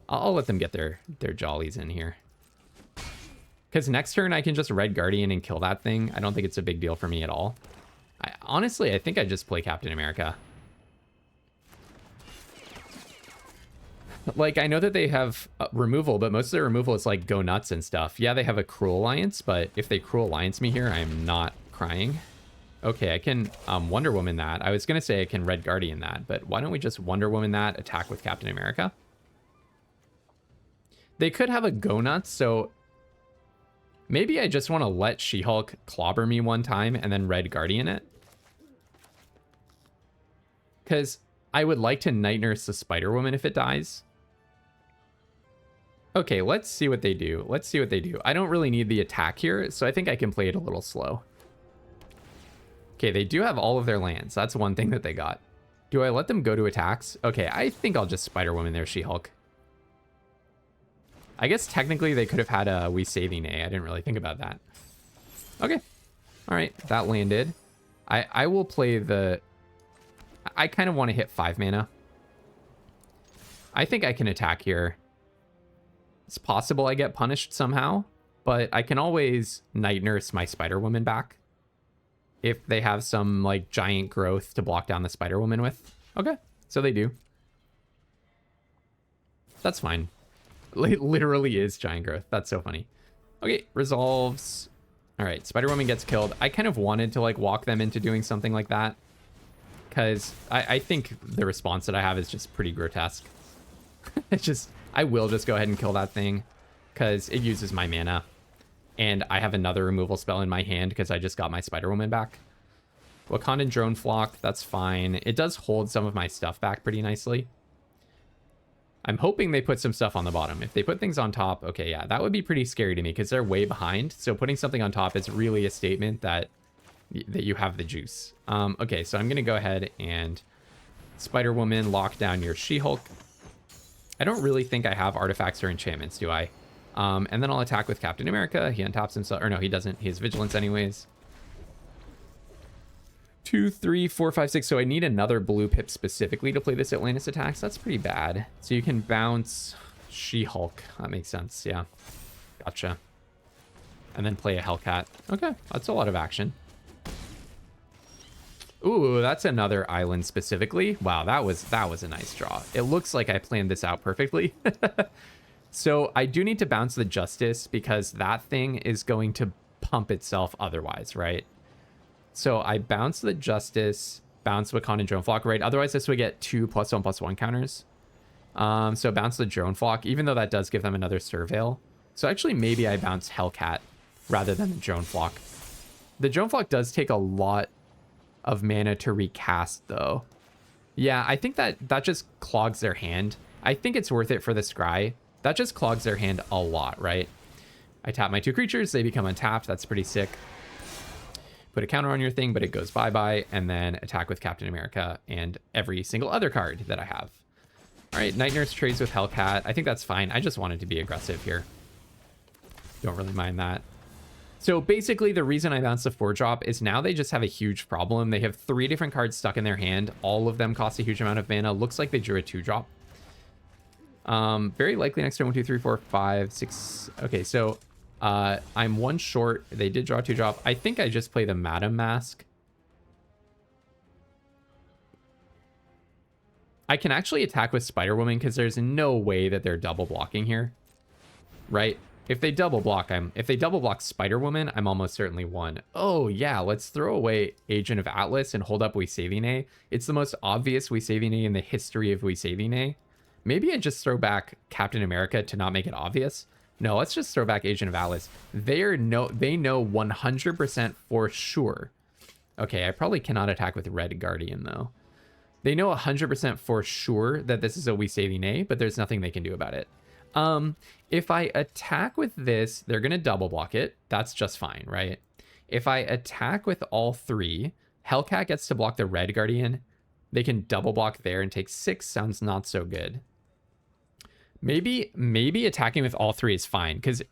I'll let them get their jollies in here. Because next turn I can just Red Guardian and kill that thing. I don't think it's a big deal for me at all. Honestly, I think I just play Captain America. Like, I know that they have removal, but most of their removal is like go nuts and stuff. Yeah, they have a Cruel Alliance, but if they Cruel Alliance me here, I'm not crying. Okay, I can Wonder Woman that. I was going to say I can Red Guardian that, but why don't we just Wonder Woman that, attack with Captain America? They could have a Go Nuts, so maybe I just want to let She-Hulk clobber me one time and then Red Guardian it. Because I would like to Night Nurse the Spider-Woman if it dies. Okay, let's see what they do. I don't really need the attack here, so I think I can play it a little slow. Okay, they do have all of their lands. That's one thing that they got. Do I let them go to attacks? Okay, I think I'll just Spider-Woman their She-Hulk. I guess technically they could have had a We Saving A. I didn't really think about that. Okay. All right, that landed. I will play the... I kind of want to hit 5 mana. I think I can attack here. It's possible I get punished somehow, but I can always Night Nurse my Spider-Woman back if they have some like giant growth to block down the Spider-Woman with. Okay. So they do. That's fine. It literally is giant growth. That's so funny. Okay, resolves. All right, Spider-Woman gets killed. I kind of wanted to like walk them into doing something like that, because I think the response that I have is just pretty grotesque. It's just, I will just go ahead and kill that thing because it uses my mana. And I have another removal spell in my hand because I just got my Spider-Woman back. Wakandan Drone Flock, that's fine. It does hold some of my stuff back pretty nicely. I'm hoping they put some stuff on the bottom. If they put things on top, okay, yeah, that would be pretty scary to me because they're way behind. So putting something on top is really a statement that you have the juice. Okay, so I'm going to go ahead and Spider-Woman, lock down your She-Hulk. I don't really think I have artifacts or enchantments, do I? And then I'll attack with Captain America. He untaps himself. Or no, he doesn't. He has Vigilance anyways. 2, 3, 4, 5, 6. So I need another blue pip specifically to play this Atlantis attack. So that's pretty bad. So you can bounce She-Hulk. That makes sense. Yeah. Gotcha. And then play a Hellcat. Okay. That's a lot of action. Ooh, that's another island specifically. Wow, that was a nice draw. It looks like I planned this out perfectly. So I do need to bounce the Justice because that thing is going to pump itself otherwise, right? So I bounce the Justice, bounce Wakandan Drone Flock, right? Otherwise this would get 2 +1/+1 counters. So bounce the Drone Flock, even though that does give them another Surveil. So actually maybe I bounce Hellcat rather than the Drone Flock. The Drone Flock does take a lot of mana to recast though. Yeah, I think that just clogs their hand. I think it's worth it for the Scry. That just clogs their hand a lot, right? I tap my 2 creatures, they become untapped. That's pretty sick. Put a counter on your thing, but it goes bye-bye, and then attack with Captain America and every single other card that I have. All right, Night Nurse trades with Hellcat. I think that's fine. I just wanted to be aggressive here. Don't really mind that. So basically the reason I bounced the 4-drop is now they just have a huge problem. They have 3 different cards stuck in their hand. All of them cost a huge amount of mana. Looks like they drew a 2-drop. Very likely next turn 1, 2, 3, 4, 5, 6. Okay, so I'm 1 short. They did draw a 2-drop. I think I just play the Madam Mask. I can actually attack with Spider-Woman because there's no way that they're double blocking here, right? If they double block, if they double block Spider-Woman, I'm almost certainly 1. Oh yeah, let's throw away Agent of Atlas and hold up We Savine. It's the most obvious We Savine in the history of We Savine. Maybe I just throw back Captain America to not make it obvious. No, let's just throw back Agent of Atlas. They know 100% for sure. Okay, I probably cannot attack with Red Guardian though. They know 100% for sure that this is a We Savine, but there's nothing they can do about it. If I attack with this, they're going to double block it. That's just fine, right? If I attack with all 3, Hellcat gets to block the Red Guardian. They can double block there and take 6. Sounds not so good. Maybe attacking with all 3 is fine because,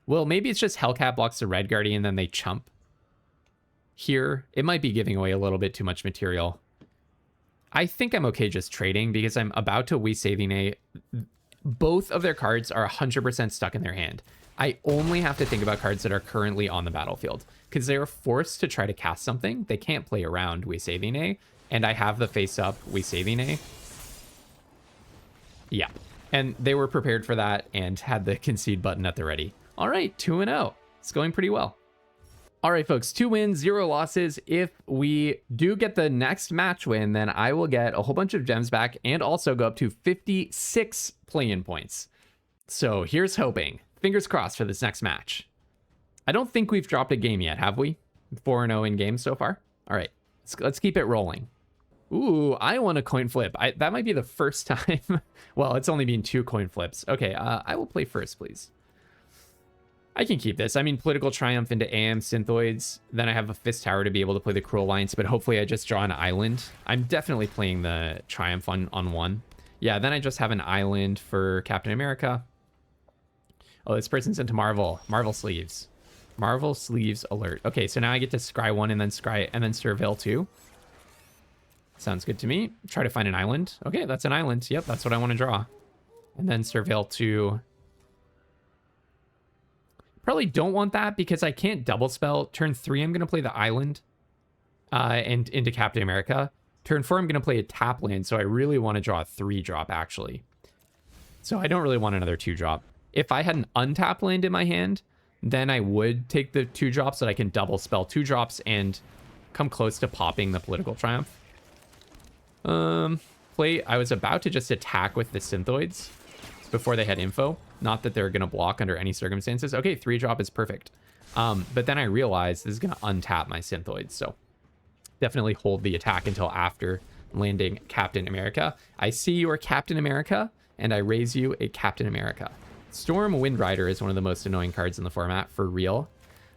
well, maybe it's just Hellcat blocks the Red Guardian, then they chump. Here, it might be giving away a little bit too much material. I think I'm okay just trading because I'm about to We Savine. Both of their cards are 100% stuck in their hand. I only have to think about cards that are currently on the battlefield because they are forced to try to cast something. They can't play around We Savine, and I have the face-up We Savine. Yeah, and they were prepared for that and had the concede button at the ready. All right, 2-0. It's going pretty well. All right, folks, 2 wins, 0 losses. If we do get the next match win, then I will get a whole bunch of gems back and also go up to 56 play-in points. So here's hoping. Fingers crossed for this next match. I don't think we've dropped a game yet, have we? 4-0 in games so far. All right, let's keep it rolling. Ooh, I want a coin flip. That might be the first time. Well, it's only been 2 coin flips. Okay, I will play first, please. I can keep this. I mean, Political Triumph into AM Synthoids. Then I have a Fist Tower to be able to play the Cruel Alliance, but hopefully I just draw an island. I'm definitely playing the Triumph on 1. Yeah, then I just have an island for Captain America. Oh, this person's into Marvel. Marvel sleeves. Marvel sleeves alert. Okay, so now I get to scry 1 and then scry and then Surveil 2. Sounds good to me. Try to find an island. Okay, that's an island. Yep, that's what I want to draw. And then Surveil 2. Probably don't want that because I can't double spell. Turn 3, I'm going to play the island and into Captain America. Turn 4, I'm going to play a tap land, so I really want to draw a 3-drop, actually. So I don't really want another 2-drop. If I had an untapped land in my hand, then I would take the 2-drops so that I can double spell 2-drops and come close to popping the Political Triumph. I was about to just attack with the Synthoids before they had info. Not that they're going to block under any circumstances. Okay, 3-drop is perfect. But then I realized this is going to untap my Synthoids, so definitely hold the attack until after landing Captain America. I see your Captain America, and I raise you a Captain America. Storm Windrider is one of the most annoying cards in the format, for real.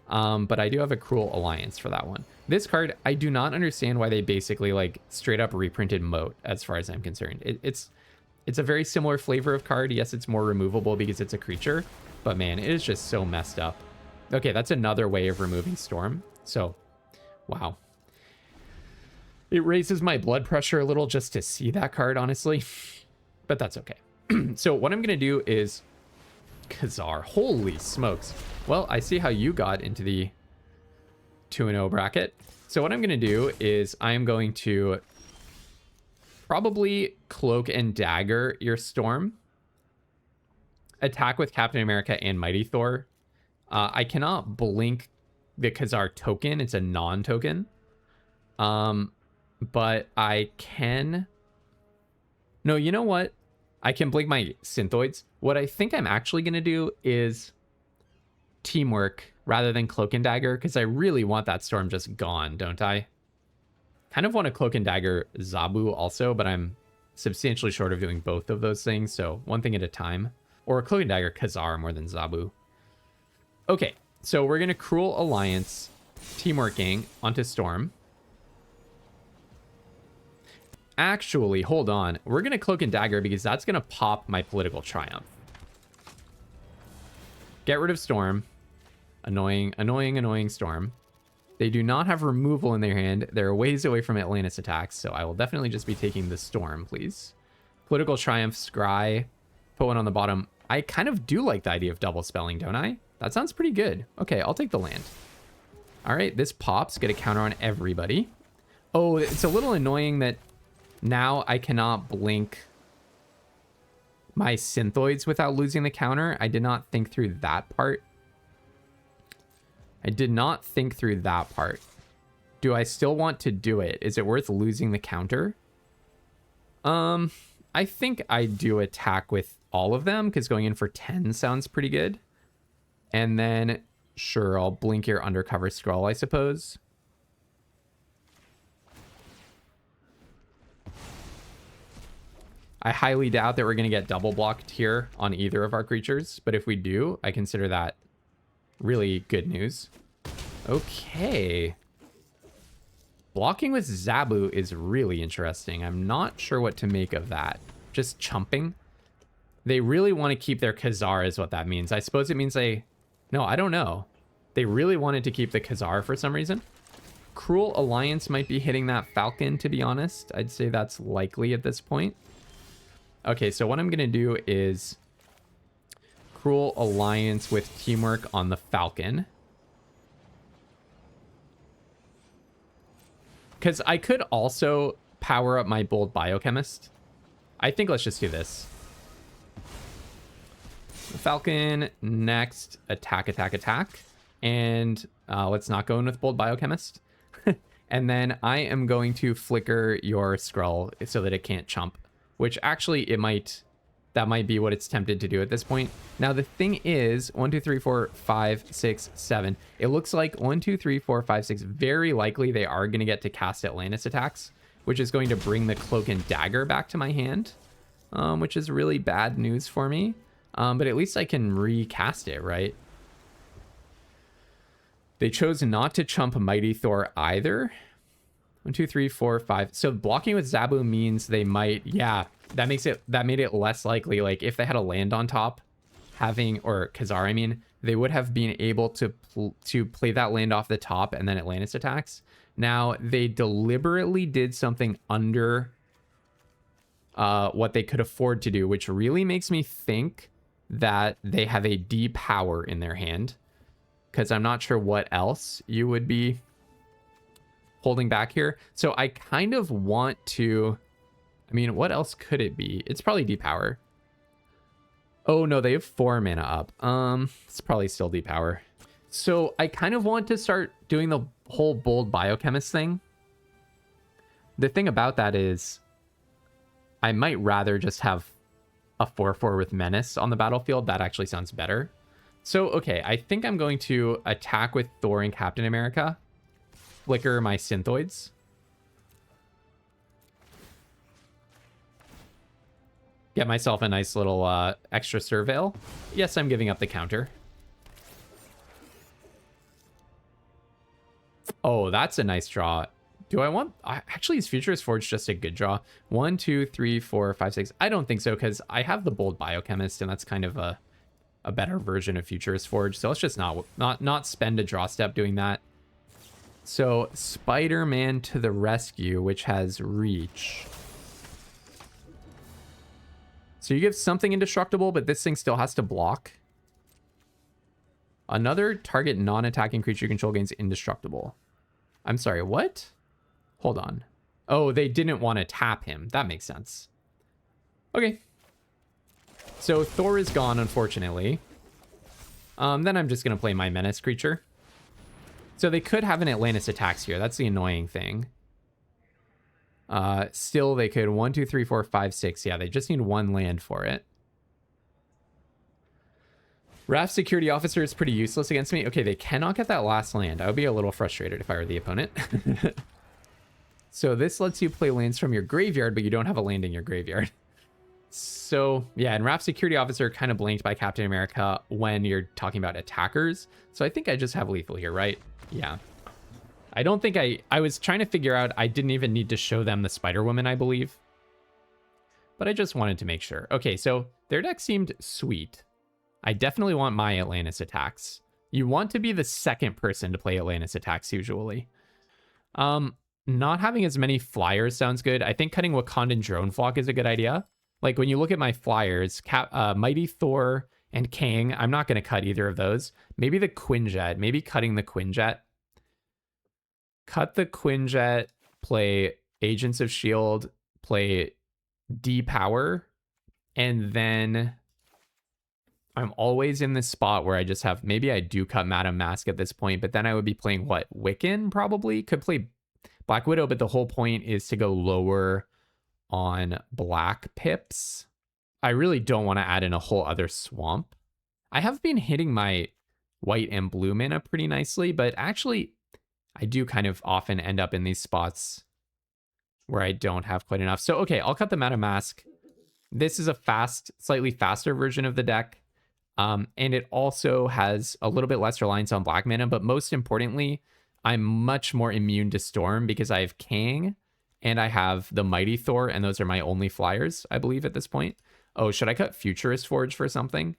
But I do have a Cruel Alliance for that one. This card, I do not understand why they basically, like, straight up reprinted Moat, as far as I'm concerned. It's a very similar flavor of card. Yes, it's more removable because it's a creature, but man, it is just so messed up. Okay, that's another way of removing Storm. So, wow. It raises my blood pressure a little just to see that card, honestly. But that's okay. So what I'm going to do is... Khazar. Holy smokes. Well, I see how you got into the 2-0 bracket. So what I'm going to do is I'm going to probably Cloak and Dagger your Storm. Attack with Captain America and Mighty Thor. I cannot blink the Khazar token. It's a non-token. But I can... No, you know what? I can blink my Synthoids. What I think I'm actually going to do is Teamwork rather than Cloak and Dagger, because I really want that Storm just gone, don't I? Kind of want to Cloak and Dagger Zabu also, but I'm substantially short of doing both of those things, so one thing at a time. Or Cloak and Dagger Khazar more than Zabu. Okay, so we're going to Cruel Alliance Teamworking onto Storm. Actually, hold on. We're going to Cloak and Dagger because that's going to pop my Political Triumph. Get rid of Storm. Annoying, annoying, annoying Storm. They do not have removal in their hand. They're ways away from Atlantis attacks, so I will definitely just be taking the Storm, please. Political Triumph, Scry. Put one on the bottom. I kind of do like the idea of double spelling, don't I? That sounds pretty good. Okay, I'll take the land. All right, this pops. Get a counter on everybody. Oh, it's a little annoying that now I cannot blink my Synthoids without losing the counter. I did not think through that part. I did not think through that part. Do I still want to do it? Is it worth losing the counter? I think I do attack with all of them because going in for 10 sounds pretty good. And then, sure, I'll blink your Undercover Scroll, I suppose. I highly doubt that we're going to get double blocked here on either of our creatures, but if we do, I consider that really good news. Okay. Blocking with Zabu is really interesting. I'm not sure what to make of that. Just chumping. They really want to keep their Khazar is what that means. I suppose it means they... No, I don't know. They really wanted to keep the Khazar for some reason. Cruel Alliance might be hitting that Falcon, to be honest. I'd say that's likely at this point. Okay, so what I'm going to do is Cruel Alliance with Teamwork on the Falcon. Because I could also power up my Bold Biochemist. I think let's just do this. Falcon, next, attack, attack, attack. And let's not go in with Bold Biochemist. And then I am going to flicker your Skrull so that it can't chump. Which actually that might be what it's tempted to do at this point. Now the thing is, 1, 2, 3, 4, 5, 6, 7. It looks like 1, 2, 3, 4, 5, 6. Very likely they are going to get to cast Atlantis attacks, which is going to bring the Cloak and Dagger back to my hand, which is really bad news for me. But at least I can recast it, right? They chose not to chump Mighty Thor either. 1, 2, 3, 4, 5. So blocking with Zabu means they might, yeah, that made it less likely. Like if they had a land on top, or Khazar, I mean, they would have been able to play that land off the top and then Atlantis attacks. Now they deliberately did something under what they could afford to do, which really makes me think that they have a depower in their hand, because I'm not sure what else you would be holding back here. So I kind of want to... I mean, what else could it be? It's probably depower. Oh, no, they have 4 mana up. It's probably still depower. So I kind of want to start doing the whole bold biochemist thing. The thing about that is I might rather just have a 4/4 with menace on the battlefield. That actually sounds better. So, okay, I think I'm going to attack with Thor and Captain America. Flicker my synthoids. Get myself a nice little extra surveil. Yes, I'm giving up the counter. Oh, that's a nice draw. Do I want... Actually, is Futurist Forge just a good draw? 1, 2, 3, 4, 5, 6. I don't think so, because I have the Bold Biochemist, and that's kind of a better version of Futurist Forge. So let's just not spend a draw step doing that. So Spider-Man to the rescue, which has reach. So you give something indestructible, but this thing still has to block. Another target non-attacking creature you control gains indestructible. I'm sorry, what? Hold on. Oh, they didn't want to tap him. That makes sense. Okay. So Thor is gone, unfortunately. Then I'm just going to play my menace creature. So they could have an Atlantis attacks here. That's the annoying thing. Still, they could 1, 2, 3, 4, 5, 6. Yeah, they just need 1 land for it. Raft Security Officer is pretty useless against me. Okay, they cannot get that last land. I would be a little frustrated if I were the opponent. So this lets you play lands from your graveyard, but you don't have a land in your graveyard. So, yeah, and Raft Security Officer kind of blanked by Captain America when you're talking about attackers. So I think I just have lethal here, right? Yeah. I don't think I was trying to figure out, I didn't even need to show them the Spider-Woman, I believe. But I just wanted to make sure. Okay, so their deck seemed sweet. I definitely want my Atlantis attacks. You want to be the second person to play Atlantis attacks, usually. Not having as many flyers sounds good. I think cutting Wakandan Drone Flock is a good idea. Like, when you look at my flyers, Mighty Thor and Kang, I'm not going to cut either of those. Maybe the Quinjet. Maybe cutting the Quinjet. Cut the Quinjet, play Agents of S.H.I.E.L.D., play Depower, and then I'm always in this spot where I just have... Maybe I do cut Madame Mask at this point, but then I would be playing, what, Wiccan, probably? Could play Black Widow, but the whole point is to go lower on black pips. I really don't want to add in a whole other swamp. I have been hitting my white and blue mana pretty nicely, but actually I do kind of often end up in these spots where I don't have quite enough. So, okay, I'll cut the Madame Mask. This is a slightly faster version of the deck. And it also has a little bit less reliance on black mana, but most importantly, I'm much more immune to Storm because I have Kang and I have the Mighty Thor, and those are my only flyers, I believe, at this point. Oh, should I cut Futurist Forge for something?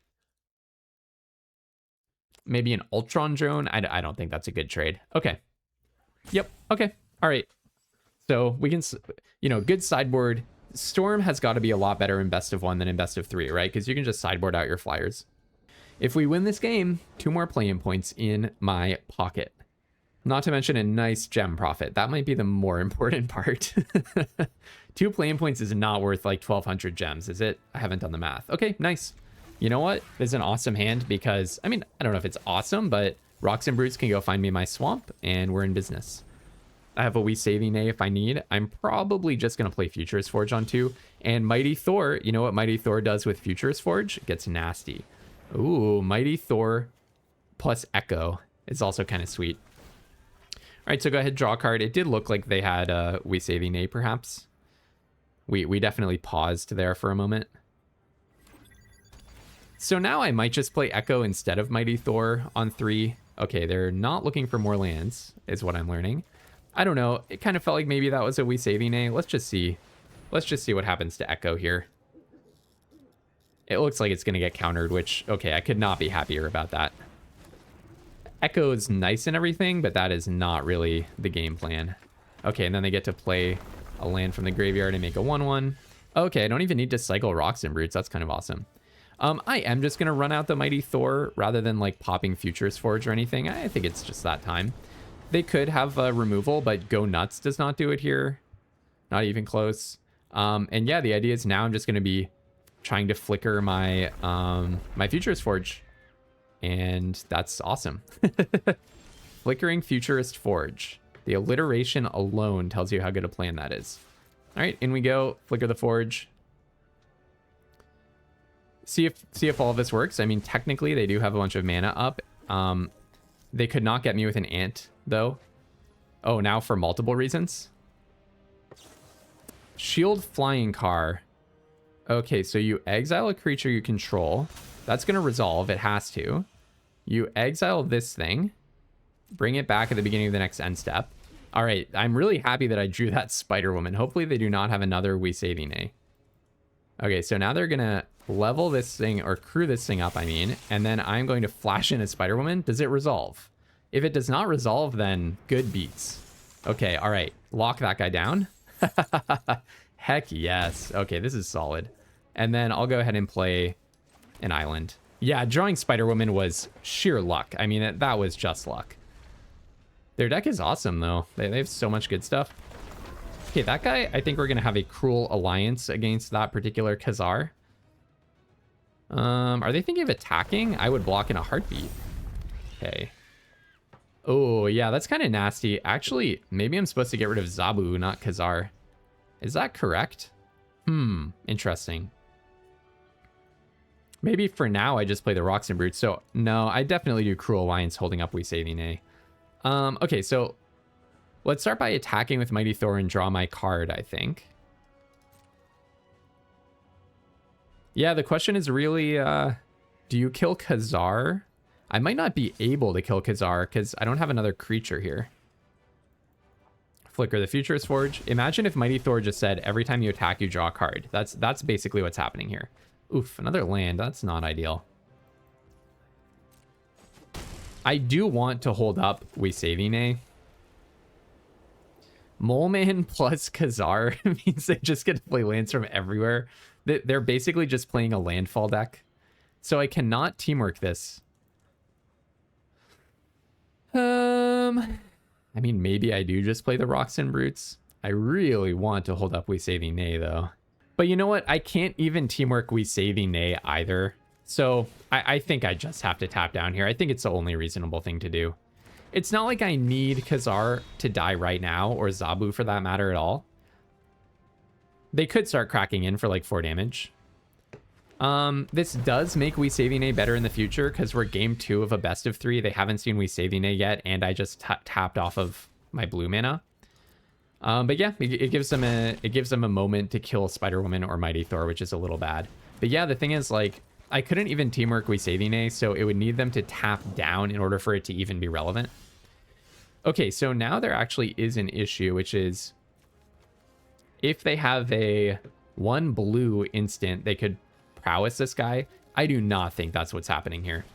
Maybe an Ultron Drone? I don't think that's a good trade. Okay. Yep. Okay. All right. So we can, good sideboard. Storm has got to be a lot better in best of 1 than in best of 3, right? Because you can just sideboard out your flyers. If we win this game, 2 more play-in points in my pocket. Not to mention a nice gem profit. That might be the more important part. 2 play-in points is not worth like 1,200 gems, is it? I haven't done the math. Okay, nice. You know what? This is an awesome hand because, I mean, I don't know if it's awesome, but Rocks and Brutes can go find me my swamp, and we're in business. I have a wee saving A if I need. I'm probably just going to play Futurist Forge on 2. And Mighty Thor, you know what Mighty Thor does with Futurist Forge? It gets nasty. Ooh, Mighty Thor plus Echo is also kind of sweet. All right, so go ahead, draw a card. It did look like they had a wee saving A, perhaps. We definitely paused there for a moment. So now I might just play Echo instead of Mighty Thor on 3. Okay, they're not looking for more lands, is what I'm learning. I don't know. It kind of felt like maybe that was a wee saving A. Let's just see. Let's just see what happens to Echo here. It looks like it's going to get countered, which, okay, I could not be happier about that. Echo is nice and everything, but that is not really the game plan. Okay, and then they get to play a land from the graveyard and make a 1/1. Okay, I don't even need to cycle Rocks and Brutes. That's kind of awesome. I am just going to run out the Mighty Thor rather than like popping Futurist Forge or anything. I think it's just that time. They could have a removal, but Go Nuts does not do it here. Not even close. And yeah, the idea is now I'm just going to be trying to flicker my my Futurist Forge. And that's awesome. Flickering Futurist Forge. The alliteration alone tells you how good a plan that is. All right, in we go. Flicker the Forge. See if all of this works. I mean, technically, they do have a bunch of mana up. They could not get me with an ant, though. Oh, now for multiple reasons. Shield Flying Car. Okay, so you exile a creature you control. That's going to resolve. It has to. You exile this thing. Bring it back at the beginning of the next end step. All right, I'm really happy that I drew that Spider Woman. Hopefully they do not have another We Savine. Okay, so now they're going to level this thing, or crew this thing up, I mean, and then I'm going to flash in a Spider Woman. Does it resolve? If it does not resolve, then good beats. Okay, all right. Lock that guy down. Heck yes. Okay, this is solid. And then I'll go ahead and play an island. Yeah, drawing Spider Woman was sheer luck. I mean, that was just luck. Their deck is awesome, though. They have so much good stuff. Okay, that guy, I think we're going to have a cruel alliance against that particular Khazar. Are they thinking of attacking? I would block in a heartbeat. Okay. Oh, yeah, that's kind of nasty. Actually, maybe I'm supposed to get rid of Zabu, not Khazar. Is that correct? Interesting. Maybe for now I just play the Rocks and Brutes. So, no, I definitely do Cruel Alliance holding up We Savine. Okay, so let's start by attacking with Mighty Thor and draw my card, I think. Yeah, the question is really, do you kill Khazar? I might not be able to kill Khazar because I don't have another creature here. Flicker the Futurist Forge. Imagine if Mighty Thor just said, every time you attack, you draw a card. That's basically what's happening here. Oof, another land. That's not ideal. I do want to hold up We Savine. Moleman plus Khazar means they just get to play lands from everywhere. They're basically just playing a landfall deck. So I cannot teamwork this. I mean, maybe I do just play the Rocks and Brutes. I really want to hold up We Savine, though. But you know what? I can't even teamwork We Savine either. So I think I just have to tap down here. I think it's the only reasonable thing to do. It's not like I need Khazar to die right now, or Zabu for that matter at all. They could start cracking in for like 4 damage. This does make We Savine better in the future because we're game 2 of a best of 3. They haven't seen We Savine yet, and I just tapped off of my blue mana. But yeah, it gives them a moment to kill Spider Woman or Mighty Thor, which is a little bad. But yeah, the thing is, like, I couldn't even teamwork We Savine, so it would need them to tap down in order for it to even be relevant. Okay, so now there actually is an issue, which is if they have a 1 blue instant, they could prowess this guy. I do not think that's what's happening here.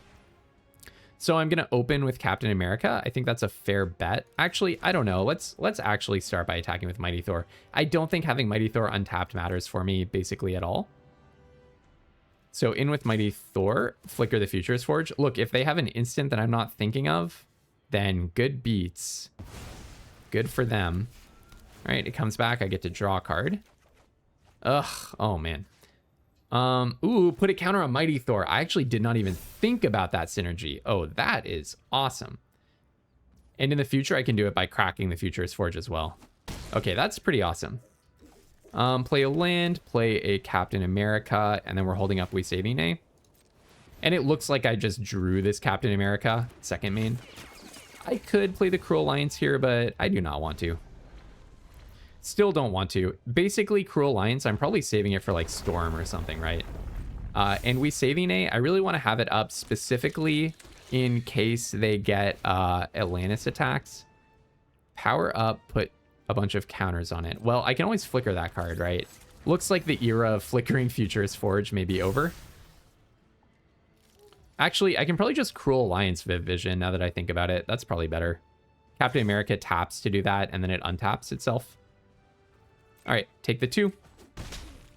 So I'm going to open with Captain America. I think that's a fair bet. Actually, I don't know. Let's actually start by attacking with Mighty Thor. I don't think having Mighty Thor untapped matters for me basically at all. So in with Mighty Thor, flicker the Futurist Forge. Look, if they have an instant that I'm not thinking of, then good beats. Good for them. All right, it comes back. I get to draw a card. Ugh, oh man. Ooh, put a counter on Mighty Thor. I actually did not even think about that synergy. Oh, that is awesome. And in the future, I can do it by cracking the Futurist Forge as well. Okay, that's pretty awesome. Play a land, play a Captain America, and then we're holding up We Savine. And it looks like I just drew this Captain America, second main. I could play the Cruel Alliance here, but I do not want to. Still don't want to. Basically, Cruel Alliance, I'm probably saving it for like Storm or something, right? And We Savine, I really want to have it up specifically in case they get Atlantis attacks. Power up, put a bunch of counters on it. Well, I can always flicker that card, right? Looks like the era of flickering Futurist Forge may be over. Actually, I can probably just Cruel Alliance Viv Vision now that I think about it. That's probably better. Captain America taps to do that, and then it untaps itself. All right, take the 2.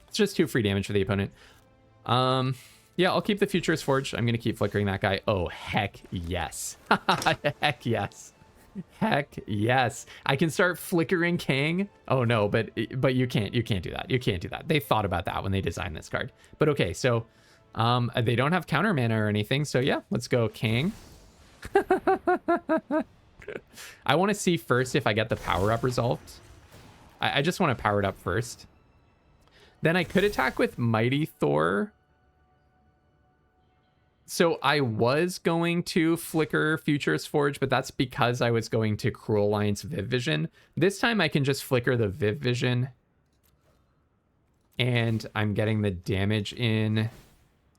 It's just 2 free damage for the opponent. Yeah, I'll keep the Futurist Forge. I'm going to keep flickering that guy. Oh, heck yes. Heck yes. Heck yes. I can start flickering King. Oh no, but you can't do that. You can't do that. They thought about that when they designed this card. But okay, so they don't have counter mana or anything. So yeah, let's go King. I want to see first if I get the power up resolved. I just want to power it up first. Then I could attack with Mighty Thor. So I was going to flicker Futurist Forge, but that's because I was going to Cruel Alliance Viv Vision. This time I can just flicker the Viv Vision. And I'm getting the damage in.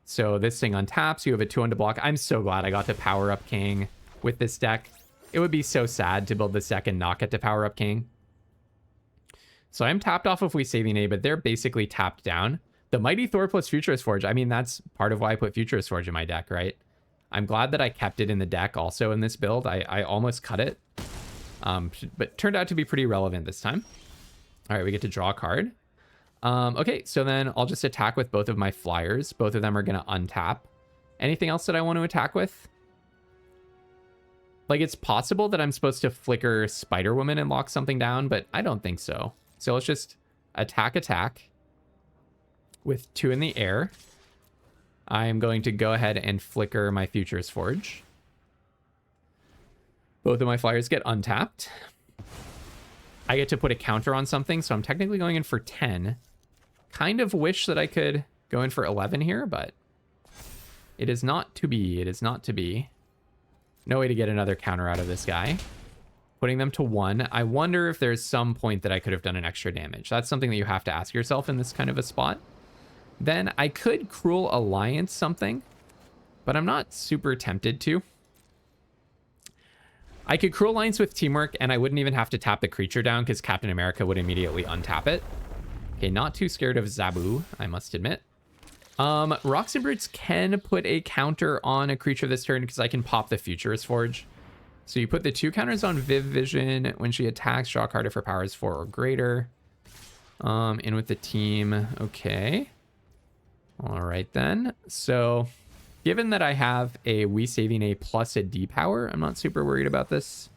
So this thing untaps. You have a 2-1 to block. I'm so glad I got to power up King with this deck. It would be so sad to build this deck and not get to power up King. So I'm tapped off of We Saving A, but they're basically tapped down. The Mighty Thor plus Futurist Forge, I mean, that's part of why I put Futurist Forge in my deck, right? I'm glad that I kept it in the deck also in this build. I almost cut it, but turned out to be pretty relevant this time. All right, we get to draw a card. Okay, so then I'll just attack with both of my flyers. Both of them are going to untap. Anything else that I want to attack with? Like, it's possible that I'm supposed to flicker Spider-Woman and lock something down, but I don't think so. So let's just attack. With 2 in the air, I am going to go ahead and flicker my Futurist Forge. Both of my flyers get untapped. I get to put a counter on something, so I'm technically going in for 10. Kind of wish that I could go in for 11 here, but it is not to be. It is not to be. No way to get another counter out of this guy. Putting them to 1. I wonder if there's some point that I could have done an extra damage. That's something that you have to ask yourself in this kind of a spot. Then I could Cruel Alliance something, but I'm not super tempted to. I could Cruel Alliance with Teamwork, and I wouldn't even have to tap the creature down because Captain America would immediately untap it. Okay, not too scared of Zabu, I must admit. Rocks and Brutes can put a counter on a creature this turn because I can pop the Futurist Forge. So you put the 2 counters on Viv Vision. When she attacks, draw a card if her power is 4 or greater. In with the team. Okay. All right, then. So given that I have a We Saving A plus a D power, I'm not super worried about this.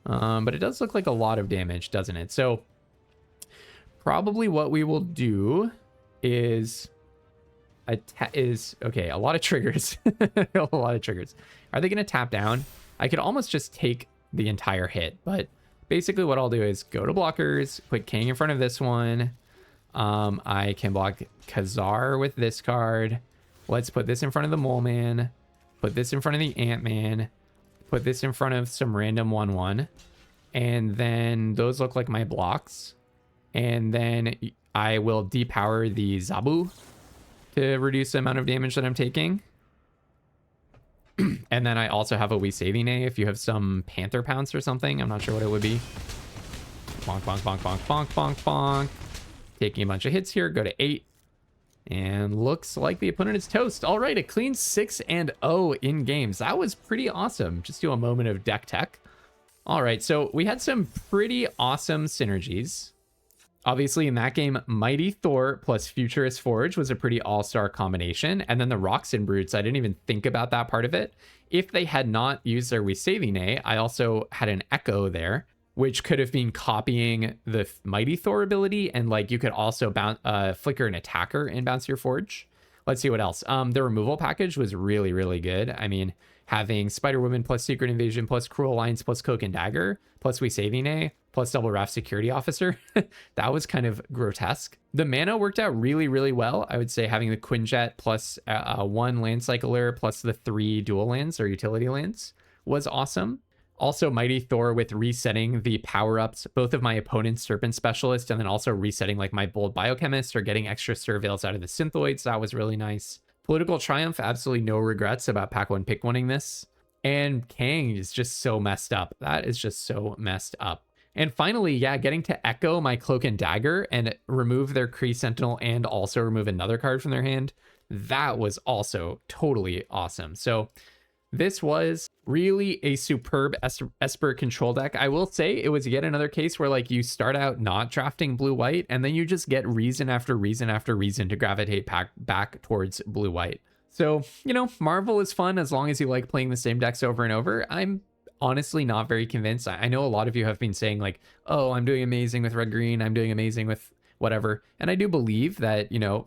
But it does look like a lot of damage, doesn't it? So probably what we will do is... okay, a lot of triggers. A lot of triggers. Are they going to tap down? I could almost just take the entire hit, but basically what I'll do is go to blockers, put King in front of this one. I can block Khazar with this card. Let's put this in front of the Mole Man. Put this in front of the Ant-Man. Put this in front of some random 1/1. And then those look like my blocks. And then I will depower the Zabu to reduce the amount of damage that I'm taking. And then I also have a We Saving A if you have some Panther Pounce or something. I'm not sure what it would be. Bonk, bonk, bonk, bonk, bonk, bonk, bonk. Taking a bunch of hits here. Go to 8. And looks like the opponent is toast. All right, a clean 6-0 in games. That was pretty awesome. Just do a moment of deck tech. All right, so we had some pretty awesome synergies. Obviously, in that game, Mighty Thor plus Futurist Forge was a pretty all-star combination. And then the Rocks and Brutes, I didn't even think about that part of it. If they had not used their We Saving A, I also had an Echo there, which could have been copying the Mighty Thor ability. And like you could also flicker an attacker and bounce your Forge. Let's see what else. The removal package was really, really good. I mean, having Spider-Woman plus Secret Invasion plus Cruel Alliance plus Cloak and Dagger plus We Saving A plus Double Raft Security Officer. That was kind of grotesque. The mana worked out really, really well. I would say having the Quinjet plus 1 land cycler plus the 3 dual lands or utility lands was awesome. Also, Mighty Thor with resetting the power-ups, both of my opponent's Serpent Specialist, and then also resetting like my Bold Biochemist or getting extra Surveils out of the Synthoids. That was really nice. Political Triumph, absolutely no regrets about Pack 1 Pick 1ing this. And Kang is just so messed up. That is just so messed up. And finally, yeah, getting to Echo my Cloak and Dagger and remove their Kree Sentinel and also remove another card from their hand. That was also totally awesome. So this was really a superb Esper control deck. I will say it was yet another case where like you start out not drafting blue-white and then you just get reason after reason after reason to gravitate back towards blue-white. So, you know, Marvel is fun as long as you like playing the same decks over and over. I'm honestly not very convinced. I know a lot of you have been saying like, oh, I'm doing amazing with red green, I'm doing amazing with whatever. And I do believe that, you know,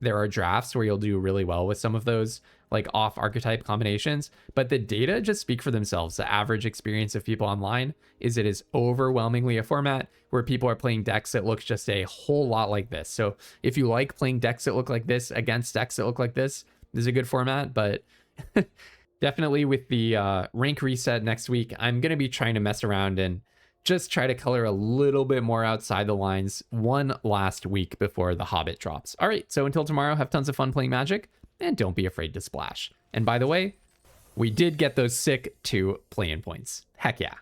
there are drafts where you'll do really well with some of those like off archetype combinations, but the data just speak for themselves. The average experience of people online is it is overwhelmingly a format where people are playing decks that looks just a whole lot like this. So if you like playing decks that look like this against decks that look like this is a good format. But definitely with the rank reset next week, I'm going to be trying to mess around and just try to color a little bit more outside the lines one last week before the Hobbit drops. All right, so until tomorrow, have tons of fun playing Magic, and don't be afraid to splash. And by the way, we did get those sick 2 play-in points. Heck yeah.